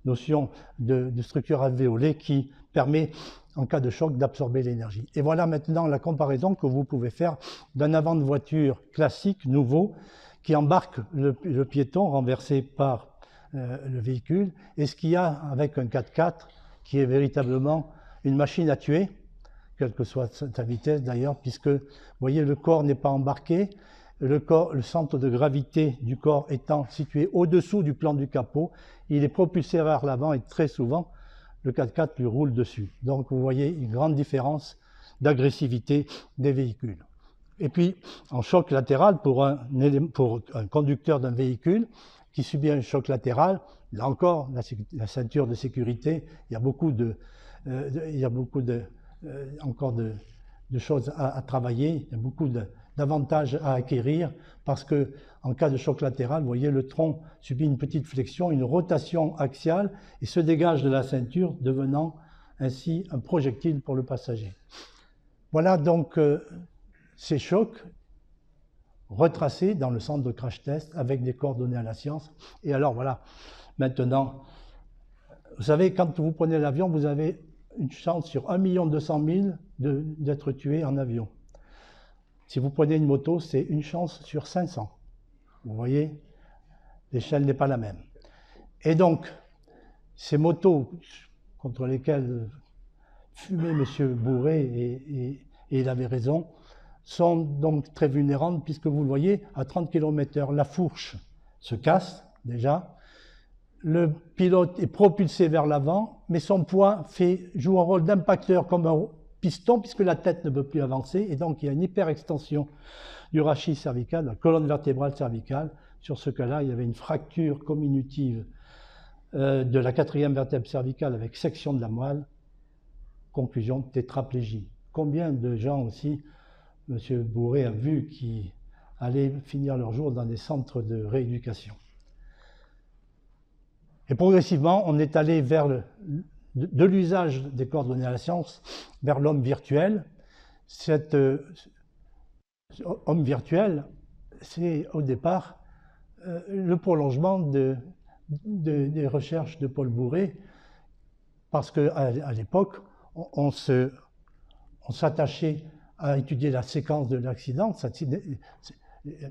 notion de structure alvéolée qui permet, en cas de choc, d'absorber l'énergie. Et voilà maintenant la comparaison que vous pouvez faire d'un avant de voiture classique, nouveau, qui embarque le piéton renversé par le véhicule, et ce qu'il y a avec un 4x4 qui est véritablement une machine à tuer, quelle que soit sa vitesse d'ailleurs, puisque vous voyez, le corps n'est pas embarqué, le centre de gravité du corps étant situé au-dessous du plan du capot, il est propulsé vers l'avant et très souvent, le 4x4 lui roule dessus. Donc vous voyez une grande différence d'agressivité des véhicules. Et puis, en choc latéral, pour un conducteur d'un véhicule qui subit un choc latéral, là encore, la ceinture de sécurité, il y a beaucoup encore de choses à travailler, il y a beaucoup d'avantages à acquérir parce que en cas de choc latéral, vous voyez, le tronc subit une petite flexion, une rotation axiale et se dégage de la ceinture, devenant ainsi un projectile pour le passager. Voilà donc ces chocs retracés dans le centre de crash test avec des coordonnées à la science. Et alors voilà, maintenant, vous savez, quand vous prenez l'avion, vous avez une chance sur 1 200 000 d'être tué en avion. Si vous prenez une moto, c'est une chance sur 500. Vous voyez, l'échelle n'est pas la même. Et donc, ces motos contre lesquelles fumait M. Bourret, et il avait raison, sont donc très vulnérables puisque vous le voyez, à 30 km/h, la fourche se casse déjà. Le pilote est propulsé vers l'avant, mais son poids joue un rôle d'impacteur comme un piston, puisque la tête ne peut plus avancer, et donc il y a une hyperextension du rachis cervical, de la colonne vertébrale cervicale. Sur ce cas-là, il y avait une fracture comminutive de la 4e vertèbre cervicale avec section de la moelle. Conclusion, tétraplégie. Combien de gens aussi, M. Bourret a vu, qui allaient finir leur jour dans des centres de rééducation. Et progressivement, on est allé vers de l'usage des coordonnées à la science vers l'homme virtuel. Cet homme virtuel, c'est au départ le prolongement des recherches de Paul Bourret, parce qu'à l'époque, on s'attachait à étudier la séquence de l'accident,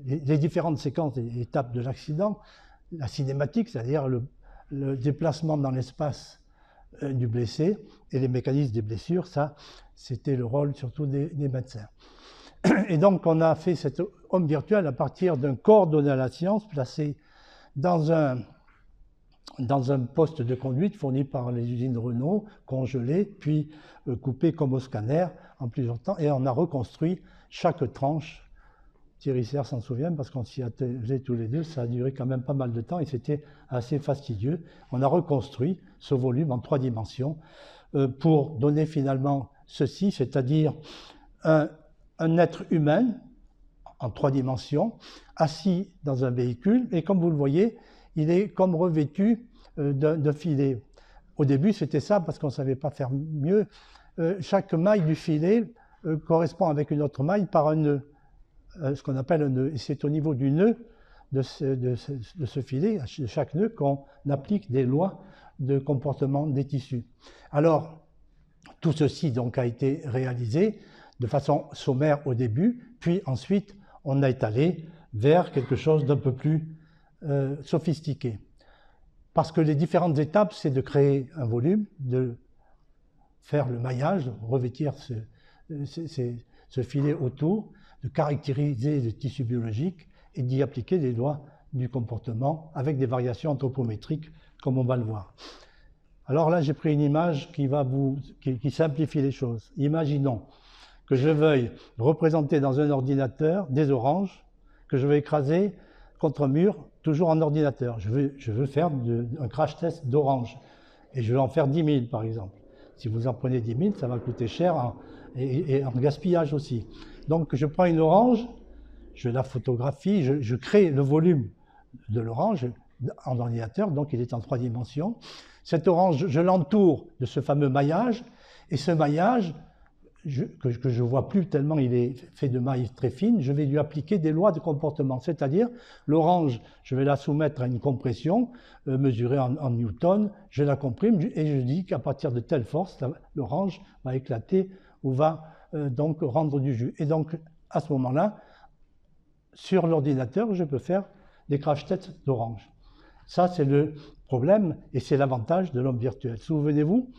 les différentes séquences et étapes de l'accident, la cinématique, c'est-à-dire le déplacement dans l'espace du blessé et les mécanismes des blessures, ça, c'était le rôle surtout des médecins. Et donc, on a fait cet homme virtuel à partir d'un coordonné à la science placé dans un poste de conduite fourni par les usines Renault, congelé, puis coupé comme au scanner en plusieurs temps, et on a reconstruit chaque tranche Thierry Serre s'en souvient parce qu'on s'y attelait tous les deux, ça a duré quand même pas mal de temps et c'était assez fastidieux. On a reconstruit ce volume en 3 dimensions pour donner finalement ceci, c'est-à-dire un être humain en 3 dimensions, assis dans un véhicule, et comme vous le voyez, il est comme revêtu d'un filet. Au début, c'était ça parce qu'on ne savait pas faire mieux. Chaque maille du filet correspond avec une autre maille par un nœud, ce qu'on appelle un nœud. Et c'est au niveau du nœud de ce filet, de chaque nœud, qu'on applique des lois de comportement des tissus. Alors, tout ceci donc a été réalisé de façon sommaire au début, puis ensuite on a étalé vers quelque chose d'un peu plus sophistiqué. Parce que les différentes étapes, c'est de créer un volume, de faire le maillage, revêtir ce filet autour, de caractériser le tissu biologique et d'y appliquer les lois du comportement avec des variations anthropométriques, comme on va le voir. Alors là, j'ai pris une image qui simplifie les choses. Imaginons que je veuille représenter dans un ordinateur des oranges que je vais écraser contre un mur, toujours en ordinateur. Je veux faire un crash test d'oranges et je vais en faire 10 000 par exemple. Si vous en prenez 10 000, ça va coûter cher et en gaspillage aussi. Donc je prends une orange, je la photographie, je crée le volume de l'orange en ordinateur, donc il est en 3 dimensions. Cette orange, je l'entoure de ce fameux maillage, et ce maillage, que je ne vois plus tellement il est fait de mailles très fines, je vais lui appliquer des lois de comportement. C'est-à-dire, l'orange, je vais la soumettre à une compression mesurée en newton, je la comprime et je dis qu'à partir de telle force, l'orange va éclater ou va donc rendre du jus. Et donc, à ce moment-là, sur l'ordinateur, je peux faire des crash tests d'orange. Ça, c'est le problème et c'est l'avantage de l'homme virtuel. Souvenez-vous,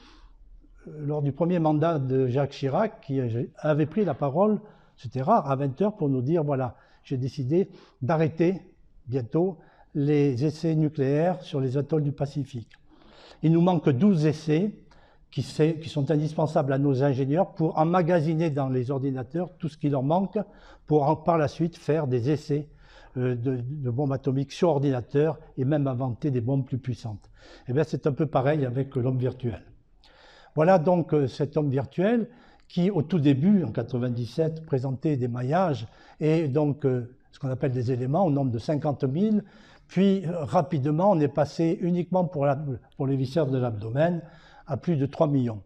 lors du premier mandat de Jacques Chirac, qui avait pris la parole, c'était rare, à 20 h pour nous dire, voilà, j'ai décidé d'arrêter bientôt les essais nucléaires sur les atolls du Pacifique. Il nous manque 12 essais qui sont indispensables à nos ingénieurs pour emmagasiner dans les ordinateurs tout ce qui leur manque pour par la suite faire des essais de bombes atomiques sur ordinateur et même inventer des bombes plus puissantes. Et bien c'est un peu pareil avec l'homme virtuel. Voilà donc cet homme virtuel qui, au tout début, en 97, présentait des maillages et donc ce qu'on appelle des éléments au nombre de 50 000. Puis rapidement, on est passé uniquement pour les viscères de l'abdomen à plus de 3 millions.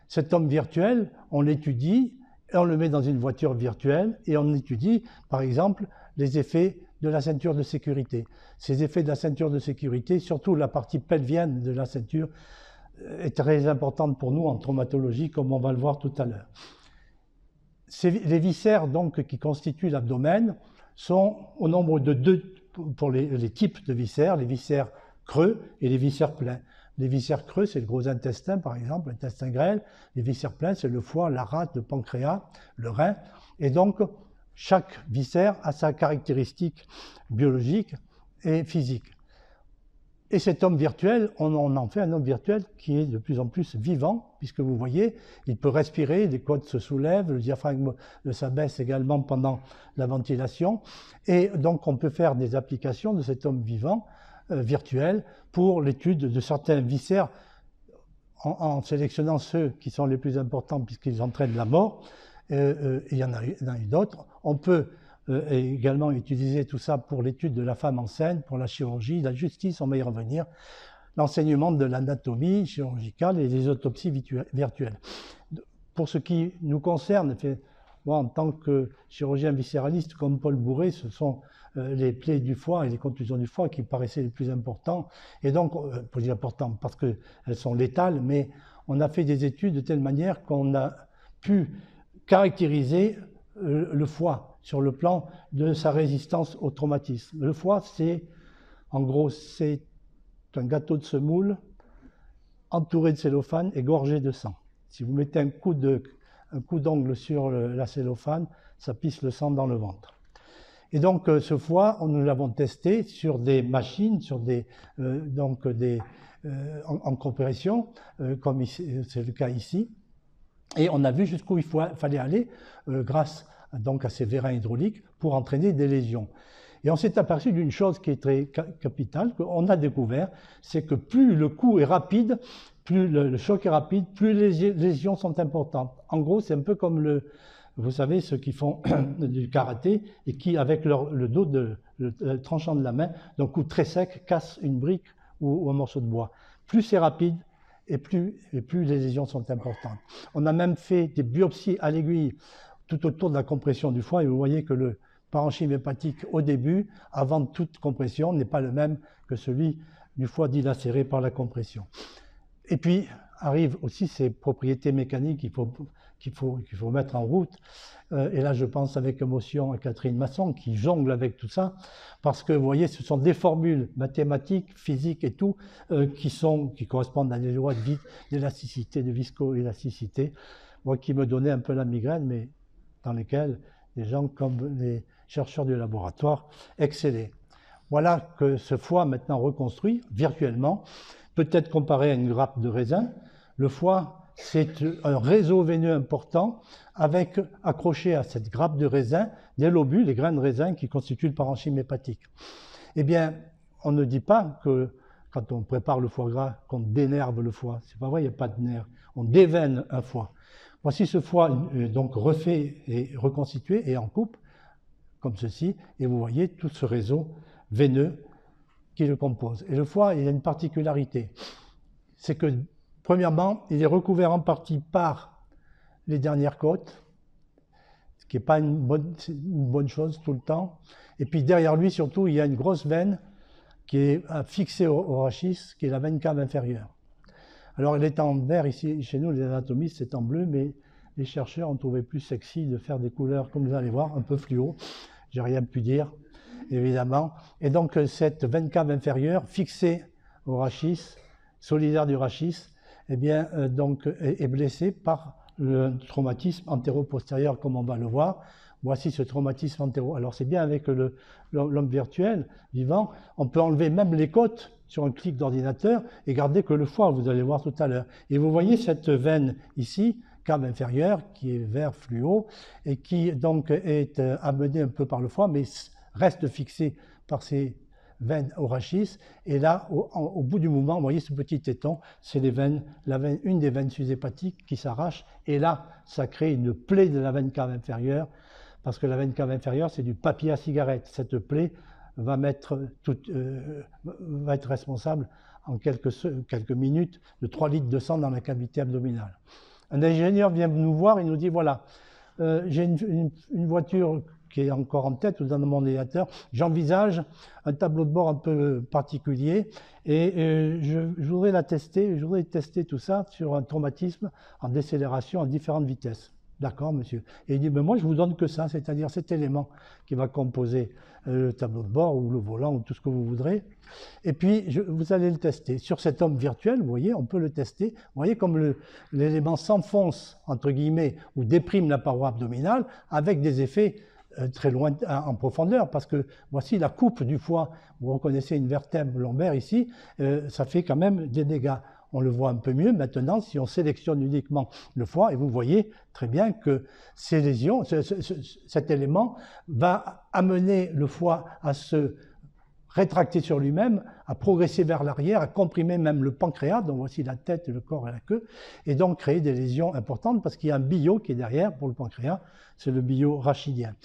Cet homme virtuel, on l'étudie et on le met dans une voiture virtuelle et on étudie, par exemple, les effets de la ceinture de sécurité. Ces effets de la ceinture de sécurité, surtout la partie pelvienne de la ceinture, est très importante pour nous en traumatologie, comme on va le voir tout à l'heure. Les viscères donc, qui constituent l'abdomen sont au nombre de 2 pour les types de viscères, les viscères creux et les viscères pleins. Les viscères creux, c'est le gros intestin, par exemple, l'intestin grêle. Les viscères pleins, c'est le foie, la rate, le pancréas, le rein. Et donc, chaque viscère a sa caractéristique biologique et physique. Et cet homme virtuel, on en fait un homme virtuel qui est de plus en plus vivant, puisque vous voyez, il peut respirer, les côtes se soulèvent, le diaphragme s'abaisse également pendant la ventilation. Et donc, on peut faire des applications de cet homme vivant, virtuel, pour l'étude de certains viscères, en sélectionnant ceux qui sont les plus importants, puisqu'ils entraînent la mort. Il y en a eu d'autres. On peut également utiliser tout ça pour l'étude de la femme enceinte, pour la chirurgie, la justice, on va y revenir, l'enseignement de l'anatomie chirurgicale et les autopsies virtuelles. Pour ce qui nous concerne, moi en tant que chirurgien viscéraliste comme Paul Bourret, ce sont les plaies du foie et les contusions du foie qui paraissaient les plus importants. Et donc, plus importants parce qu'elles sont létales, mais on a fait des études de telle manière qu'on a pu caractériser le foie sur le plan de sa résistance au traumatisme. Le foie, en gros, c'est un gâteau de semoule entouré de cellophane et gorgé de sang. Si vous mettez un coup d'ongle sur la cellophane, ça pisse le sang dans le ventre. Et donc, ce foie, nous l'avons testé sur des machines, en compression, comme c'est le cas ici. Et on a vu jusqu'où il fallait aller grâce donc à ces vérins hydrauliques pour entraîner des lésions. Et on s'est aperçu d'une chose qui est très capitale, qu'on a découvert, c'est que plus le coup est rapide, plus le choc est rapide, plus les lésions sont importantes. En gros, c'est un peu comme vous savez, ceux qui font du karaté et qui, avec le dos le tranchant de la main, d'un coup très sec, cassent une brique ou un morceau de bois. Plus c'est rapide et plus les lésions sont importantes. On a même fait des biopsies à l'aiguille tout autour de la compression du foie et vous voyez que le parenchyme hépatique au début, avant toute compression, n'est pas le même que celui du foie dilacéré par la compression. Et puis arrivent aussi ces propriétés mécaniques qu'il faut mettre en route. Et là, je pense avec émotion à Catherine Masson qui jongle avec tout ça, parce que vous voyez, ce sont des formules mathématiques, physiques et tout, qui correspondent à des lois d'élasticité, de viscoélasticité, moi qui me donnaient un peu la migraine, mais dans lesquelles des gens comme les chercheurs du laboratoire excellaient. Voilà que ce foie maintenant reconstruit virtuellement, peut-être comparé à une grappe de raisin. Le foie, c'est un réseau veineux important avec accroché à cette grappe de raisin des lobules, les grains de raisin qui constituent le parenchyme hépatique. Eh bien, on ne dit pas que quand on prépare le foie gras, qu'on dénerve le foie. C'est pas vrai, il n'y a pas de nerf. On déveine un foie. Voici ce foie donc refait et reconstitué et en coupe, comme ceci, et vous voyez tout ce réseau veineux qui le compose. Et le foie, il a une particularité, c'est que, premièrement, il est recouvert en partie par les dernières côtes, ce qui n'est pas une bonne chose tout le temps. Et puis derrière lui, surtout, il y a une grosse veine qui est fixée au rachis, qui est la veine cave inférieure. Alors elle est en vert ici, chez nous les anatomistes c'est en bleu, mais les chercheurs ont trouvé plus sexy de faire des couleurs, comme vous allez voir, un peu fluo. J'ai rien pu dire, évidemment. Et donc cette veine cave inférieure, fixée au rachis, solidaire du rachis, eh bien, donc, est blessée par le traumatisme antéro-postérieur, comme on va le voir. Voici ce traumatisme antéro. Alors c'est bien avec l'homme virtuel, vivant, on peut enlever même les côtes sur un clic d'ordinateur et garder que le foie, vous allez voir tout à l'heure. Et vous voyez cette veine ici, cave inférieure, qui est vert fluo et qui donc est amenée un peu par le foie, mais reste fixée par ces veines au rachis. Et là, au bout du mouvement, vous voyez ce petit téton, c'est une des veines sus-hépatiques qui s'arrache. Et là, ça crée une plaie de la veine cave inférieure, parce que la veine cave inférieure, c'est du papier à cigarette. Cette plaie va être responsable en quelques minutes de 3 litres de sang dans la cavité abdominale. Un ingénieur vient nous voir et nous dit, voilà, j'ai une voiture qui est encore en tête ou dans mon ordinateur, j'envisage un tableau de bord un peu particulier et je voudrais je voudrais tester tout ça sur un traumatisme en décélération à différentes vitesses. D'accord, monsieur. Et il dit, mais moi, je vous donne que ça, c'est-à-dire cet élément qui va composer le tableau de bord ou le volant ou tout ce que vous voudrez. Et puis, vous allez le tester. Sur cet homme virtuel, vous voyez, on peut le tester. Vous voyez comme l'élément s'enfonce, entre guillemets, ou déprime la paroi abdominale avec des effets très loin en profondeur, parce que voici la coupe du foie. Vous reconnaissez une vertèbre lombaire ici, ça fait quand même des dégâts. On le voit un peu mieux maintenant si on sélectionne uniquement le foie et vous voyez très bien que ces lésions, cet élément va amener le foie à se rétracter sur lui-même, à progresser vers l'arrière, à comprimer même le pancréas, donc voici la tête, le corps et la queue, et donc créer des lésions importantes parce qu'il y a un billot qui est derrière pour le pancréas, c'est le billot rachidien.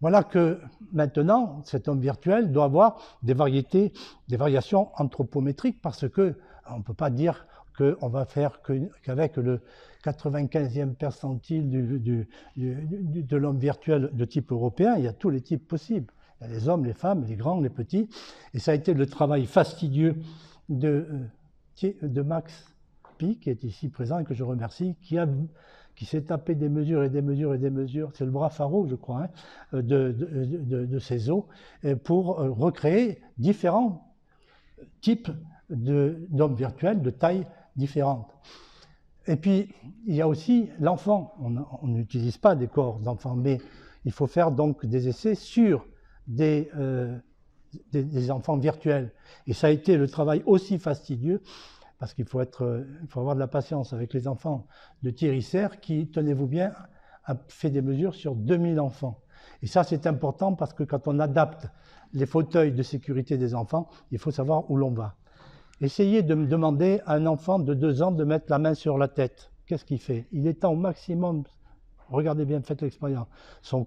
Voilà que maintenant, cet homme virtuel doit avoir des variations anthropométriques parce que on ne peut pas dire qu'on va faire qu'avec le 95e percentile de l'homme virtuel de type européen, il y a tous les types possibles. Il y a les hommes, les femmes, les grands, les petits. Et ça a été le travail fastidieux de Max Pi, qui est ici présent et que je remercie, qui s'est tapé des mesures et des mesures et des mesures, c'est le bras pharo, je crois, hein, de ces os, pour recréer différents types d'hommes virtuels de tailles différentes. Et puis, il y a aussi l'enfant. On n'utilise pas des corps d'enfants, mais il faut faire donc des essais sur des enfants virtuels. Et ça a été le travail aussi fastidieux, parce qu'il faut avoir de la patience avec les enfants de Thierry Serre, qui, tenez-vous bien, a fait des mesures sur 2000 enfants. Et ça, c'est important parce que quand on adapte les fauteuils de sécurité des enfants, il faut savoir où l'on va. Essayez de me demander à un enfant de 2 ans de mettre la main sur la tête. Qu'est-ce qu'il fait? Il étend au maximum, regardez bien, faites l'expérience, son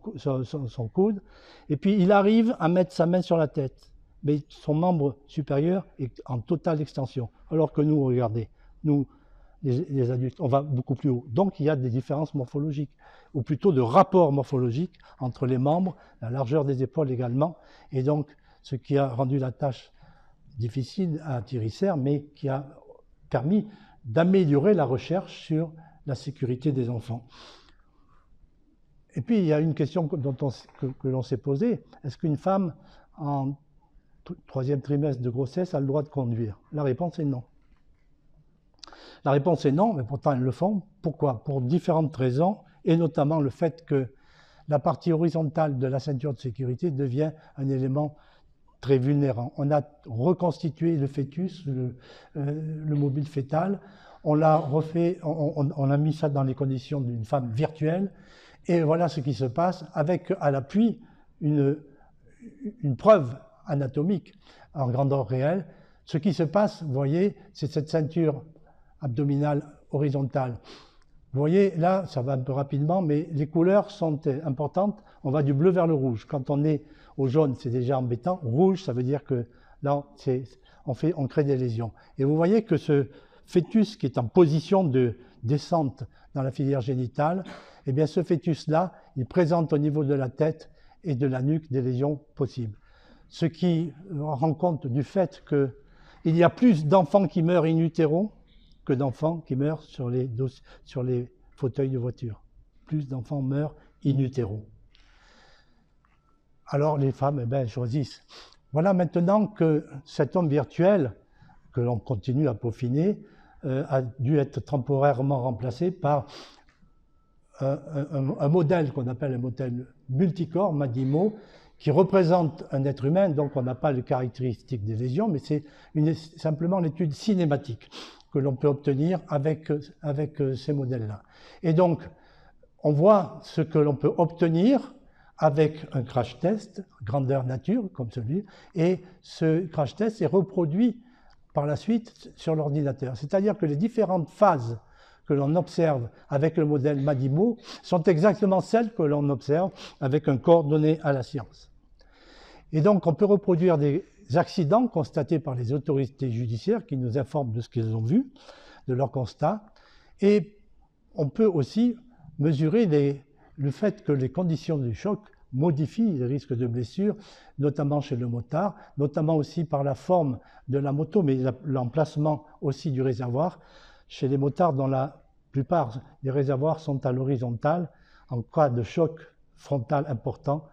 coude, et puis il arrive à mettre sa main sur la tête. Mais son membre supérieur est en totale extension. Alors que nous, regardez, nous, les adultes, on va beaucoup plus haut. Donc il y a des différences morphologiques, ou plutôt de rapport morphologique entre les membres, la largeur des épaules également, et donc ce qui a rendu la tâche difficile à Thierry Serre, mais qui a permis d'améliorer la recherche sur la sécurité des enfants. Et puis il y a une question que l'on s'est posée, est-ce qu'une femme en 3e trimestre de grossesse a le droit de conduire? La réponse est non. La réponse est non, mais pourtant elles le font. Pourquoi? Pour différentes raisons, et notamment le fait que la partie horizontale de la ceinture de sécurité devient un élément très vulnérant. On a reconstitué le fœtus, le mobile fœtal, on l'a refait, on a mis ça dans les conditions d'une femme virtuelle, et voilà ce qui se passe avec à l'appui une preuve anatomique en grandeur réelle. Ce qui se passe, vous voyez, c'est cette ceinture abdominale horizontale. Vous voyez, là, ça va un peu rapidement, mais les couleurs sont importantes. On va du bleu vers le rouge. Quand on est au jaune, c'est déjà embêtant. Rouge, ça veut dire que là, on crée des lésions. Et vous voyez que ce fœtus qui est en position de descente dans la filière génitale, eh bien, ce fœtus-là, il présente au niveau de la tête et de la nuque des lésions possibles. Ce qui rend compte du fait qu'il y a plus d'enfants qui meurent in utero que d'enfants qui meurent sur les fauteuils de voiture. Plus d'enfants meurent in utero. Alors les femmes, eh bien, choisissent. Voilà maintenant que cet homme virtuel, que l'on continue à peaufiner, a dû être temporairement remplacé par un modèle qu'on appelle un modèle multicorps, MADIMO, qui représente un être humain, donc on n'a pas les caractéristiques des lésions, mais c'est simplement l'étude cinématique que l'on peut obtenir avec ces modèles-là. Et donc, on voit ce que l'on peut obtenir avec un crash test, grandeur nature, comme celui, et ce crash test est reproduit par la suite sur l'ordinateur. C'est-à-dire que les différentes phases que l'on observe avec le modèle MADIMO sont exactement celles que l'on observe avec un corps donné à la science. Et donc, on peut reproduire des accidents constatés par les autorités judiciaires qui nous informent de ce qu'ils ont vu, de leurs constats, et on peut aussi mesurer le fait que les conditions du choc modifient les risques de blessures, notamment chez le motard, notamment aussi par la forme de la moto, mais l'emplacement aussi du réservoir. Chez les motards, dont la plupart des réservoirs sont à l'horizontale, en cas de choc frontal important,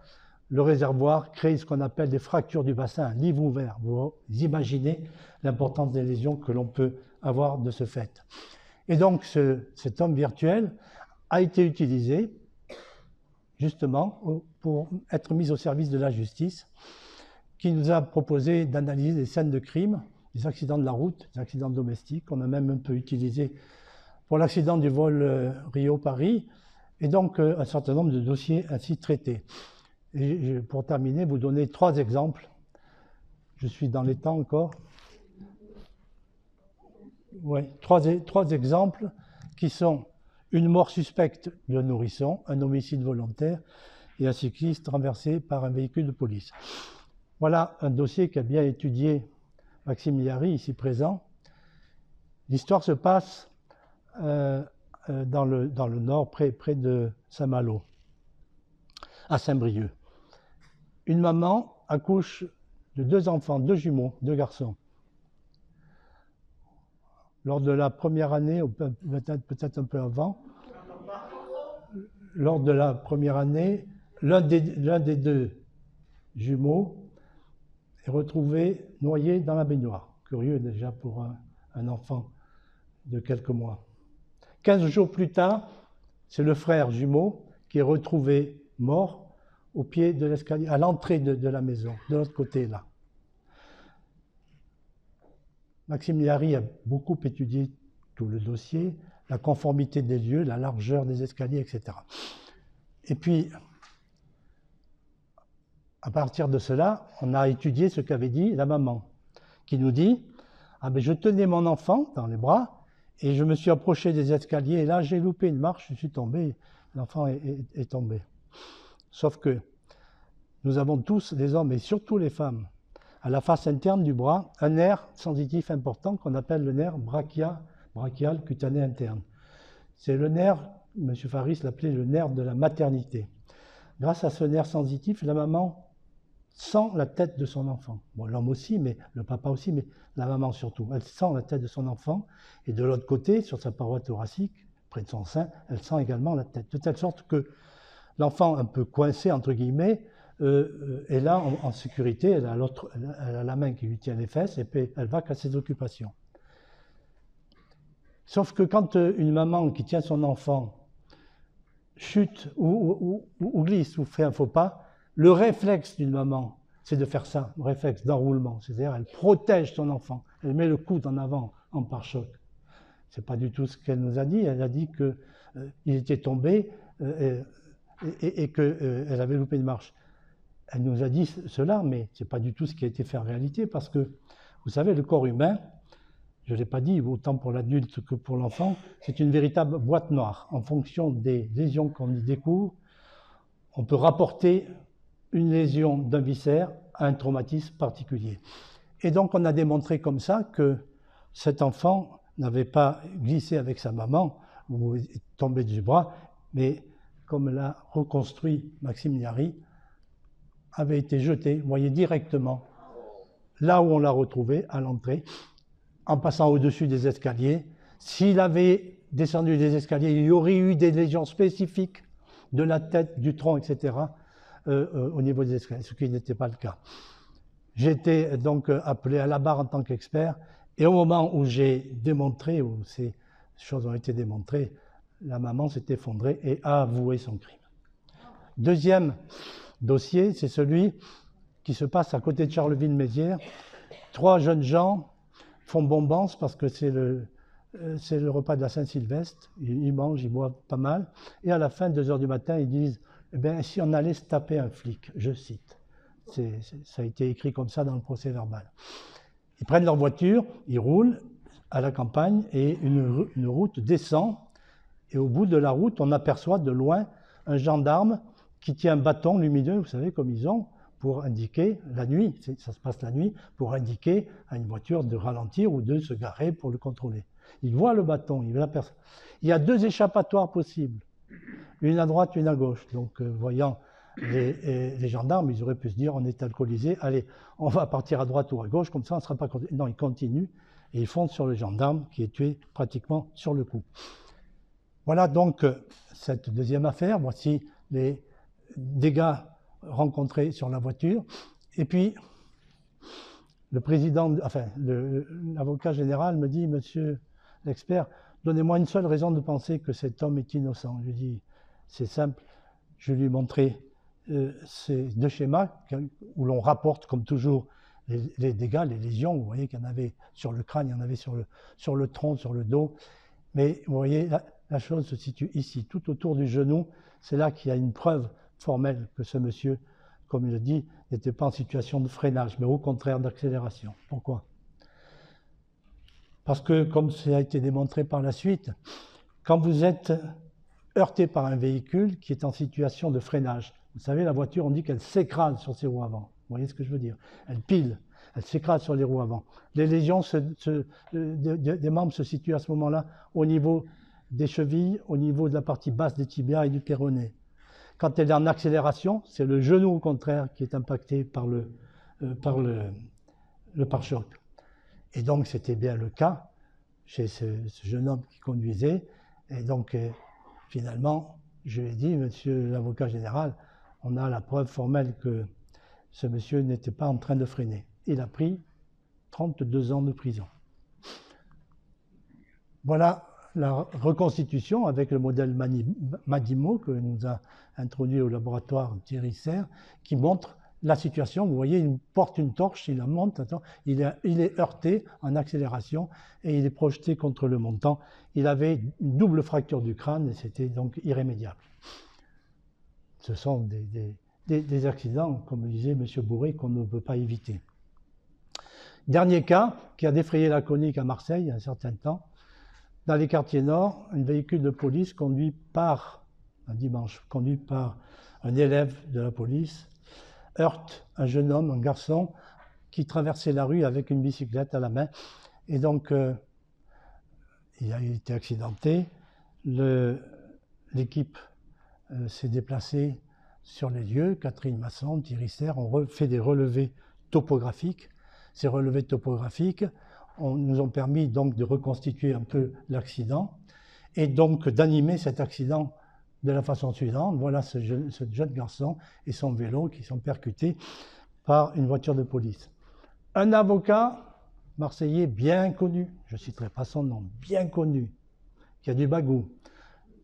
le réservoir crée ce qu'on appelle des fractures du bassin, un livre ouvert. Vous imaginez l'importance des lésions que l'on peut avoir de ce fait. Et donc, cet homme virtuel a été utilisé justement pour être mis au service de la justice, qui nous a proposé d'analyser des scènes de crime, des accidents de la route, des accidents domestiques. On a même un peu utilisé pour l'accident du vol Rio-Paris, et donc un certain nombre de dossiers ainsi traités. Et pour terminer, vous donner 3 exemples. Je suis dans les temps encore. Oui, 3 exemples qui sont une mort suspecte de nourrisson, un homicide volontaire et un cycliste renversé par un véhicule de police. Voilà un dossier qu'a bien étudié Maxime Liary, ici présent. L'histoire se passe dans le nord, près de Saint-Malo, à Saint-Brieuc. Une maman accouche de 2 enfants, 2 jumeaux, 2 garçons. Lors de la première année, ou peut-être un peu avant, lors de la première année, l'un des 2 jumeaux est retrouvé noyé dans la baignoire. Curieux déjà pour un enfant de quelques mois. 15 jours plus tard, c'est le frère jumeau qui est retrouvé mort au pied de l'escalier, à l'entrée de la maison, de l'autre côté là. Maxime Liary a beaucoup étudié tout le dossier, la conformité des lieux, la largeur des escaliers, etc. Et puis, à partir de cela, on a étudié ce qu'avait dit la maman, qui nous dit « Ah ben je tenais mon enfant dans les bras et je me suis approché des escaliers et là j'ai loupé une marche, je suis tombé, l'enfant est tombé. » Sauf que nous avons tous, les hommes et surtout les femmes, à la face interne du bras, un nerf sensitif important qu'on appelle le nerf brachial cutané interne. C'est le nerf, M. Faris l'appelait le nerf de la maternité. Grâce à ce nerf sensitif, la maman sent la tête de son enfant. Bon, l'homme aussi, mais le papa aussi, mais la maman surtout. Elle sent la tête de son enfant, et de l'autre côté, sur sa paroi thoracique, près de son sein, elle sent également la tête. De telle sorte que l'enfant, un peu coincé, entre guillemets, est là en sécurité, elle a la main qui lui tient les fesses, et puis elle va qu'à ses occupations. Sauf que quand une maman qui tient son enfant chute ou glisse ou fait un faux pas, le réflexe d'une maman, c'est de faire ça, le réflexe d'enroulement. C'est-à-dire, elle protège son enfant, elle met le coude en avant en pare-choc. C'est pas du tout ce qu'elle nous a dit. Elle a dit qu'il était tombé et qu'elle avait loupé une marche. Elle nous a dit cela, mais c'est pas du tout ce qui a été fait en réalité, parce que, vous savez, le corps humain, je ne l'ai pas dit, autant pour l'adulte que pour l'enfant, c'est une véritable boîte noire. En fonction des lésions qu'on y découvre, on peut rapporter une lésion d'un viscère à un traumatisme particulier. Et donc on a démontré comme ça que cet enfant n'avait pas glissé avec sa maman ou est tombé du bras, mais comme l'a reconstruit Maxime Niary, avait été jeté, vous voyez, directement là où on l'a retrouvé, à l'entrée, en passant au-dessus des escaliers. S'il avait descendu des escaliers, il y aurait eu des lésions spécifiques de la tête, du tronc, etc., au niveau des escaliers, ce qui n'était pas le cas. J'ai été donc appelé à la barre en tant qu'expert, et au moment où j'ai démontré, où ces choses ont été démontrées, la maman s'est effondrée et a avoué son crime. Deuxième dossier, c'est celui qui se passe à côté de Charleville-Mézières. 3 jeunes gens font bombance parce que c'est le repas de la Saint-Sylvestre. Ils mangent, ils boivent pas mal. Et à la fin, 2 heures du matin, ils disent « Eh bien, si on allait se taper un flic », je cite. Ça a été écrit comme ça dans le procès verbal. Ils prennent leur voiture, ils roulent à la campagne et une route descend. Et au bout de la route, on aperçoit de loin un gendarme qui tient un bâton lumineux, vous savez, comme ils ont, pour indiquer, la nuit, ça se passe la nuit, pour indiquer à une voiture de ralentir ou de se garer pour le contrôler. Il voit le bâton, il l'aperçoit. Il y a 2 échappatoires possibles, une à droite, une à gauche. Donc, voyant les gendarmes, ils auraient pu se dire, on est alcoolisé, allez, on va partir à droite ou à gauche, comme ça on ne sera pas... Non, ils continuent et ils foncent sur le gendarme qui est tué pratiquement sur le coup. Voilà donc cette deuxième affaire. Voici les dégâts rencontrés sur la voiture. Et puis, le président, enfin, l'avocat général me dit, monsieur l'expert, donnez-moi une seule raison de penser que cet homme est innocent. Je lui dis, c'est simple, je lui ai montré ces 2 schémas où l'on rapporte, comme toujours, les dégâts, les lésions. Vous voyez qu'il y en avait sur le crâne, il y en avait sur le tronc, sur le dos. Mais vous voyez, la chose se situe ici, tout autour du genou. C'est là qu'il y a une preuve formelle que ce monsieur, comme il le dit, n'était pas en situation de freinage, mais au contraire d'accélération. Pourquoi? Parce que, comme ça a été démontré par la suite, quand vous êtes heurté par un véhicule qui est en situation de freinage, vous savez, la voiture, on dit qu'elle s'écrase sur ses roues avant. Vous voyez ce que je veux dire? Elle pile, elle s'écrase sur les roues avant. Les lésions des membres se situent à ce moment-là au niveau des chevilles, au niveau de la partie basse des tibias et du péroné. Quand elle est en accélération, c'est le genou au contraire qui est impacté par le pare-choc. Et donc c'était bien le cas chez ce jeune homme qui conduisait. Et donc finalement, je lui ai dit, monsieur l'avocat général, on a la preuve formelle que ce monsieur n'était pas en train de freiner. Il a pris 32 ans de prison. Voilà la reconstitution avec le modèle Madimo que nous a introduit au laboratoire Thierry Serre, qui montre la situation. Vous voyez, il porte une torche, il la monte, il est heurté en accélération et il est projeté contre le montant. Il avait une double fracture du crâne et c'était donc irrémédiable. ce sont des accidents, comme disait M. Bourré, qu'on ne peut pas éviter. Dernier cas qui a défrayé la chronique à Marseille il y a un certain temps. Dans les quartiers nord, un véhicule de police un dimanche, conduit par un élève de la police, heurte un jeune homme, un garçon, qui traversait la rue avec une bicyclette à la main. Et donc, il a été accidenté. L'équipe s'est déplacée sur les lieux. Catherine Masson, Thierry Serre ont fait des relevés topographiques. Ces relevés topographiques nous ont permis donc de reconstituer un peu l'accident et donc d'animer cet accident de la façon suivante. Voilà ce jeune garçon et son vélo qui sont percutés par une voiture de police. Un avocat marseillais bien connu, je ne citerai pas son nom, bien connu, qui a du bagou.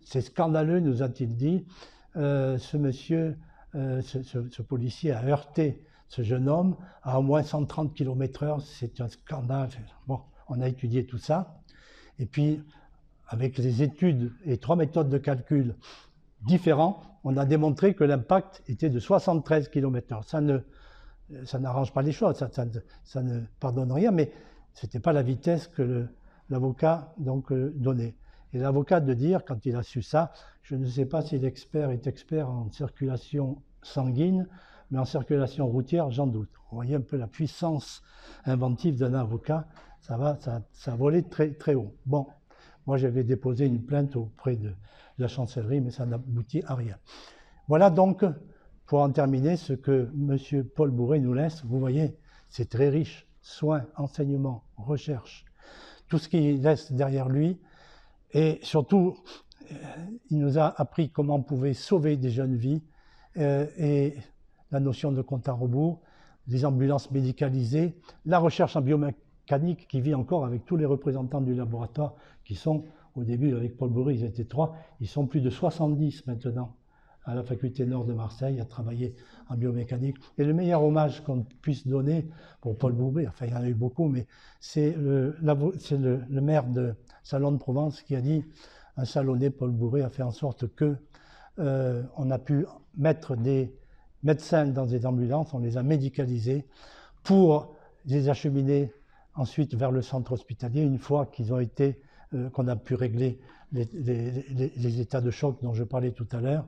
C'est scandaleux, nous a-t-il dit. Ce monsieur, ce policier a heurté ce jeune homme à au moins 130 km/h, c'est un scandale. Bon, on a étudié tout ça. Et puis, avec les études et 3 méthodes de calcul différentes, on a démontré que l'impact était de 73 km/h. Ça n'arrange pas les choses, ça ne pardonne rien, mais ce n'était pas la vitesse que l'avocat donnait. Et l'avocat de dire, quand il a su ça, je ne sais pas si l'expert est expert en circulation sanguine, mais en circulation routière, j'en doute. Vous voyez un peu la puissance inventive d'un avocat, ça a volé très, très haut. Bon, moi j'avais déposé une plainte auprès de la chancellerie, mais ça n'aboutit à rien. Voilà donc, pour en terminer, ce que M. Paul Bourré nous laisse. Vous voyez, c'est très riche. Soins, enseignement, recherche, tout ce qu'il laisse derrière lui. Et surtout, il nous a appris comment on pouvait sauver des jeunes vies et la notion de compte à rebours, des ambulances médicalisées, la recherche en biomécanique qui vit encore avec tous les représentants du laboratoire qui sont, au début avec Paul Bourré, ils étaient 3, ils sont plus de 70 maintenant à la faculté nord de Marseille à travailler en biomécanique. Et le meilleur hommage qu'on puisse donner pour Paul Bourré, enfin il y en a eu beaucoup, mais c'est le maire de Salon de Provence qui a dit, un Salonnais, Paul Bourré, a fait en sorte que on a pu mettre des médecins dans des ambulances, on les a médicalisés pour les acheminer ensuite vers le centre hospitalier une fois qu'ils ont été, qu'on a pu régler les états de choc dont je parlais tout à l'heure.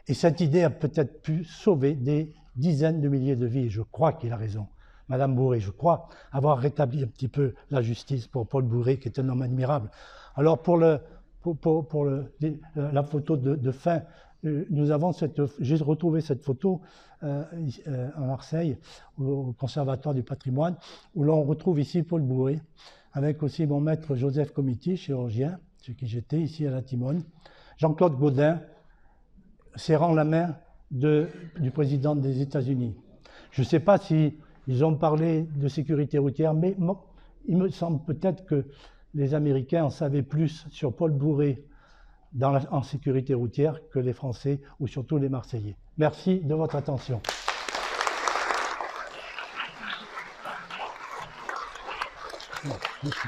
Et cette idée a peut-être pu sauver des dizaines de milliers de vies. Je crois qu'il a raison. Madame Bourré, je crois avoir rétabli un petit peu la justice pour Paul Bourré, qui est un homme admirable. Alors pour la photo de fin, j'ai retrouvé cette photo à Marseille, au Conservatoire du patrimoine, où l'on retrouve ici Paul Bourré, avec aussi mon maître Joseph Comiti, chirurgien, chez qui j'étais, ici à la Timone, Jean-Claude Gaudin, serrant la main du président des États-Unis. Je ne sais pas s'ils ont parlé de sécurité routière, mais il me semble peut-être que les Américains en savaient plus sur Paul Bourré en sécurité routière que les Français ou surtout les Marseillais. Merci de votre attention. Merci.